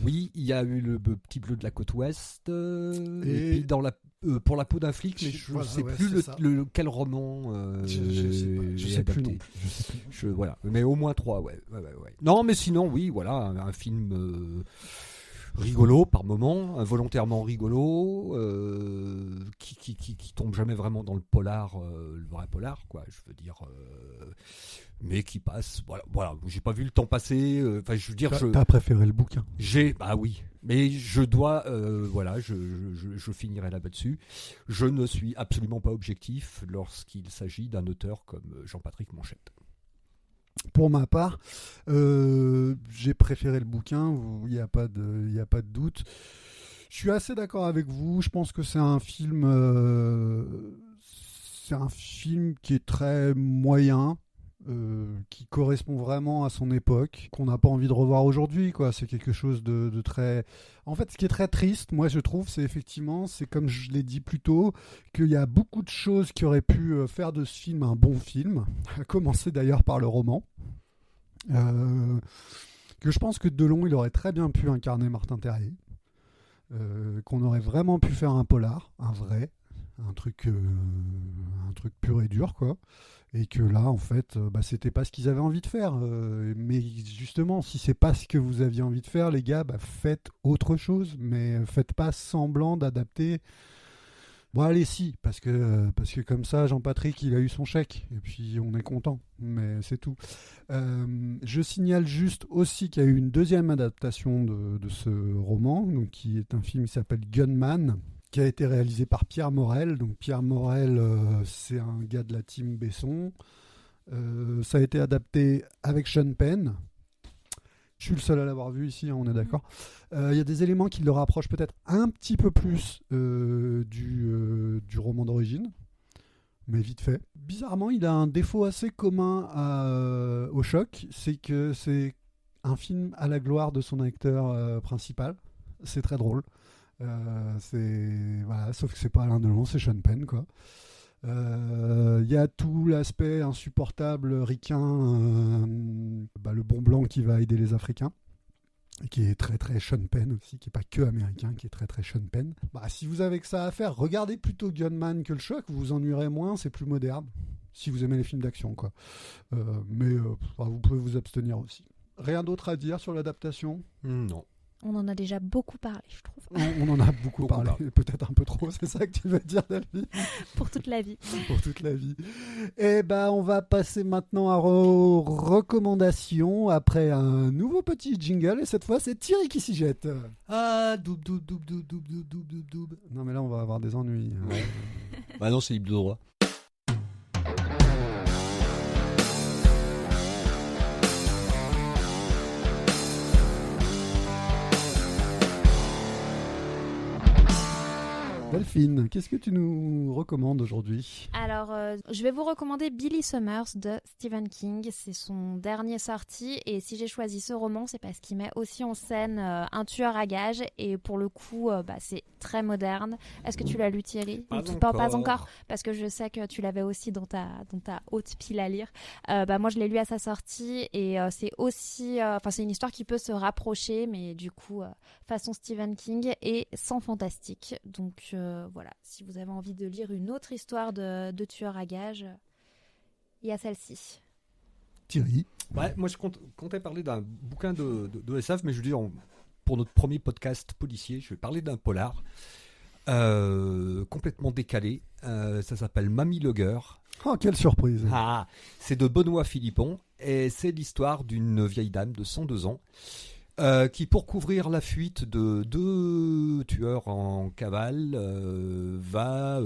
Oui, il y a eu le Petit Bleu de la Côte Ouest, et puis pour la peau d'un flic, mais je ne sais plus quel roman je sais plus non plus. Mais au moins 3, ouais. Non, mais sinon, oui, voilà, un film rigolo par moment, involontairement rigolo, qui tombe jamais vraiment dans le polar, le vrai polar, je veux dire, mais qui passe, voilà, j'ai pas vu le temps passer, je veux dire... T'as préféré le bouquin ? Oui, mais je dois, je finirai là-dessus. Je ne suis absolument pas objectif lorsqu'il s'agit d'un auteur comme Jean-Patrick Manchette. Pour ma part, j'ai préféré le bouquin, il n'y a pas de doute. Je suis assez d'accord avec vous, je pense que c'est un film qui est très moyen, qui correspond vraiment à son époque, qu'on n'a pas envie de revoir aujourd'hui, C'est quelque chose de très... En fait, ce qui est très triste, moi je trouve, c'est comme je l'ai dit plus tôt, qu'il y a beaucoup de choses qui auraient pu faire de ce film un bon film, à commencer d'ailleurs par le roman. Que je pense que Delon, il aurait très bien pu incarner Martin Terrier, qu'on aurait vraiment pu faire un polar, un vrai, un truc pur et dur, et que là en fait c'était pas ce qu'ils avaient envie de faire, mais justement si c'est pas ce que vous aviez envie de faire les gars, faites autre chose, mais faites pas semblant d'adapter. Bon allez si, parce que comme ça Jean-Patrick il a eu son chèque et puis on est content, mais c'est tout. Je signale juste aussi qu'il y a eu une deuxième adaptation de ce roman, donc qui est un film qui s'appelle Gunman, qui a été réalisé par Pierre Morel. Donc Pierre Morel, c'est un gars de la team Besson. Ça a été adapté avec Sean Penn. Je suis le seul à l'avoir vu ici, on est d'accord. Il y a des éléments qui le rapprochent peut-être un petit peu plus du roman d'origine, mais vite fait. Bizarrement, il a un défaut assez commun au Choc, c'est que c'est un film à la gloire de son acteur principal. C'est très drôle. Sauf que c'est pas Alain Delon, c'est Sean Penn, y a tout l'aspect insupportable ricain, le bon blanc qui va aider les Africains, qui est très très Sean Penn aussi, qui est pas que américain, qui est très très Sean Penn. Si vous avez que ça à faire, regardez plutôt Gunman que le Choc, vous vous ennuierez moins, c'est plus moderne si vous aimez les films d'action, mais vous pouvez vous abstenir aussi. Rien d'autre à dire sur l'adaptation ? Non. On en a déjà beaucoup parlé, je trouve. On en a beaucoup parlé, peut-être un peu trop, c'est ça que tu veux dire, Delphine ? Pour toute la vie. Pour toute la vie. Et on va passer maintenant aux recommandations après un nouveau petit jingle, et cette fois c'est Thierry qui s'y jette. Ah, doub. Non mais là on va avoir des ennuis. Ouais. Non, c'est libre de droit. Delphine, qu'est-ce que tu nous recommandes aujourd'hui ? Alors, je vais vous recommander Billy Summers de Stephen King. C'est son dernier sorti. Et si j'ai choisi ce roman, c'est parce qu'il met aussi en scène un tueur à gages. Et pour le coup, c'est très moderne. Est-ce que tu l'as lu, Thierry ? Pas encore. Parce que je sais que tu l'avais aussi dans ta haute pile à lire. Moi, je l'ai lu à sa sortie. Et c'est aussi... c'est une histoire qui peut se rapprocher. Mais du coup, façon Stephen King et sans fantastique. Donc, voilà. Si vous avez envie de lire une autre histoire de tueur à gages, il y a celle-ci. Thierry ? Ouais, moi je comptais parler d'un bouquin de SF, mais je veux dire, pour notre premier podcast policier, je vais parler d'un polar complètement décalé. Ça s'appelle Mamie Lugger. Oh, quelle surprise ! C'est de Benoît Philippon et c'est l'histoire d'une vieille dame de 102 ans qui, pour couvrir la fuite de 2 tueurs en cavale, va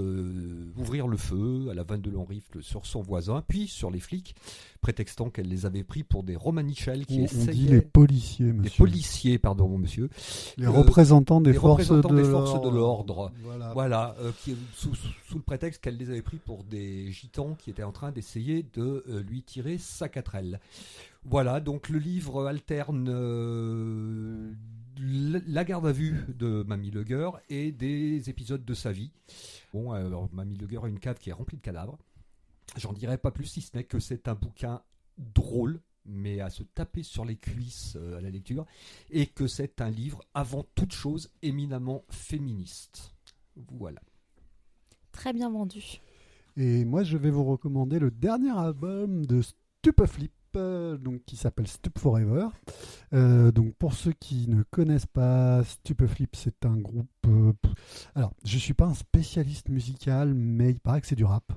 ouvrir le feu à la 22 long rifle sur son voisin, puis sur les flics, prétextant qu'elle les avait pris pour des Romanichels qui essayaient... On dit les policiers, monsieur. Les policiers, pardon, monsieur. Les représentants des forces de l'ordre. Voilà. Qui, sous le prétexte qu'elle les avait pris pour des gitans qui étaient en train d'essayer de lui tirer sa quatrelle. Voilà, donc le livre alterne la garde à vue de Mamie Lugger et des épisodes de sa vie. Bon, alors Mamie Lugger a une cave qui est remplie de cadavres. J'en dirai pas plus, si ce n'est que c'est un bouquin drôle, mais à se taper sur les cuisses à la lecture, et que c'est un livre, avant toute chose, éminemment féministe. Voilà. Très bien vendu. Et moi, je vais vous recommander le dernier album de Stupeflip, donc qui s'appelle Stup Forever. Donc pour ceux qui ne connaissent pas, Stupeflip, c'est un groupe... alors, je suis pas un spécialiste musical, mais il paraît que c'est du rap.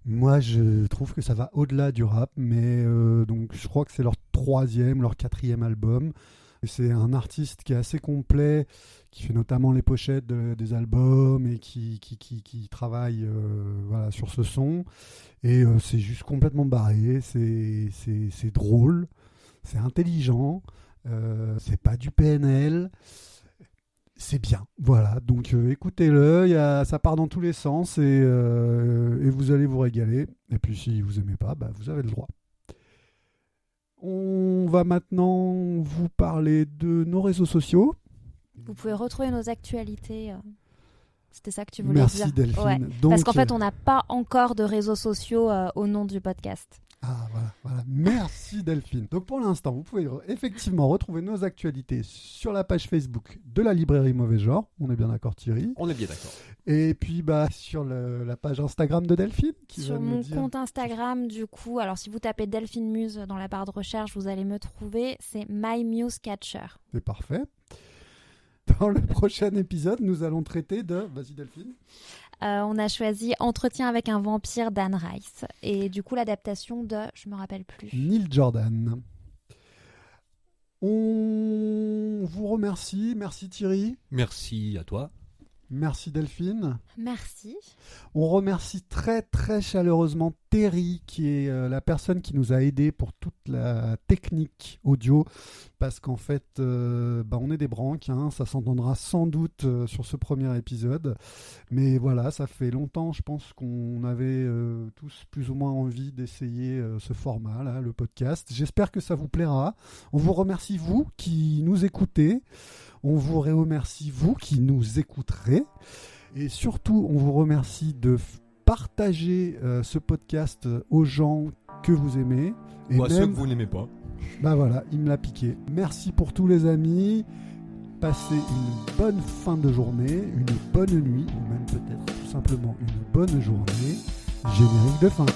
Moi, je trouve que ça va au-delà du rap, mais donc je crois que c'est leur 3e, leur 4e album. Et c'est un artiste qui est assez complet, qui fait notamment les pochettes des albums et qui travaille sur ce son. Et c'est juste complètement barré, c'est drôle, c'est intelligent, c'est pas du PNL. C'est bien, voilà, donc écoutez-le, ça part dans tous les sens et vous allez vous régaler. Et puis si vous aimez pas, vous avez le droit. On va maintenant vous parler de nos réseaux sociaux. Vous pouvez retrouver nos actualités. C'était ça que tu voulais dire. Merci Delphine. Ouais, donc, parce qu'en fait, on n'a pas encore de réseaux sociaux au nom du podcast. Ah voilà. Merci Delphine. Donc pour l'instant, vous pouvez effectivement retrouver nos actualités sur la page Facebook de la librairie Mauvais Genre. On est bien d'accord, Thierry ? On est bien d'accord. Et puis sur la page Instagram de Delphine. Sur mon compte Instagram, du coup, alors si vous tapez Delphine Muse dans la barre de recherche, vous allez me trouver. C'est My Muse Catcher. C'est parfait. Dans le prochain épisode, nous allons traiter de... Vas-y Delphine. On a choisi Entretien avec un vampire d'Anne Rice. Et du coup, l'adaptation de... Je me rappelle plus. Neil Jordan. On vous remercie. Merci Thierry. Merci à toi. Merci Delphine. Merci. On remercie très très chaleureusement Terry, qui est la personne qui nous a aidés pour toute la technique audio, parce qu'en fait on est des branques, ça s'entendra sans doute sur ce premier épisode, mais voilà, ça fait longtemps, je pense qu'on avait tous plus ou moins envie d'essayer ce format là, le podcast. J'espère que ça vous plaira. On vous remercie vous qui nous écoutez, on vous remercie vous qui nous écouterez, et surtout on vous remercie de partager ce podcast aux gens que vous aimez. Et ou à ceux que vous n'aimez pas. Voilà, il me l'a piqué. Merci pour tous les amis. Passez une bonne fin de journée, une bonne nuit, ou même peut-être tout simplement une bonne journée. Générique de fin.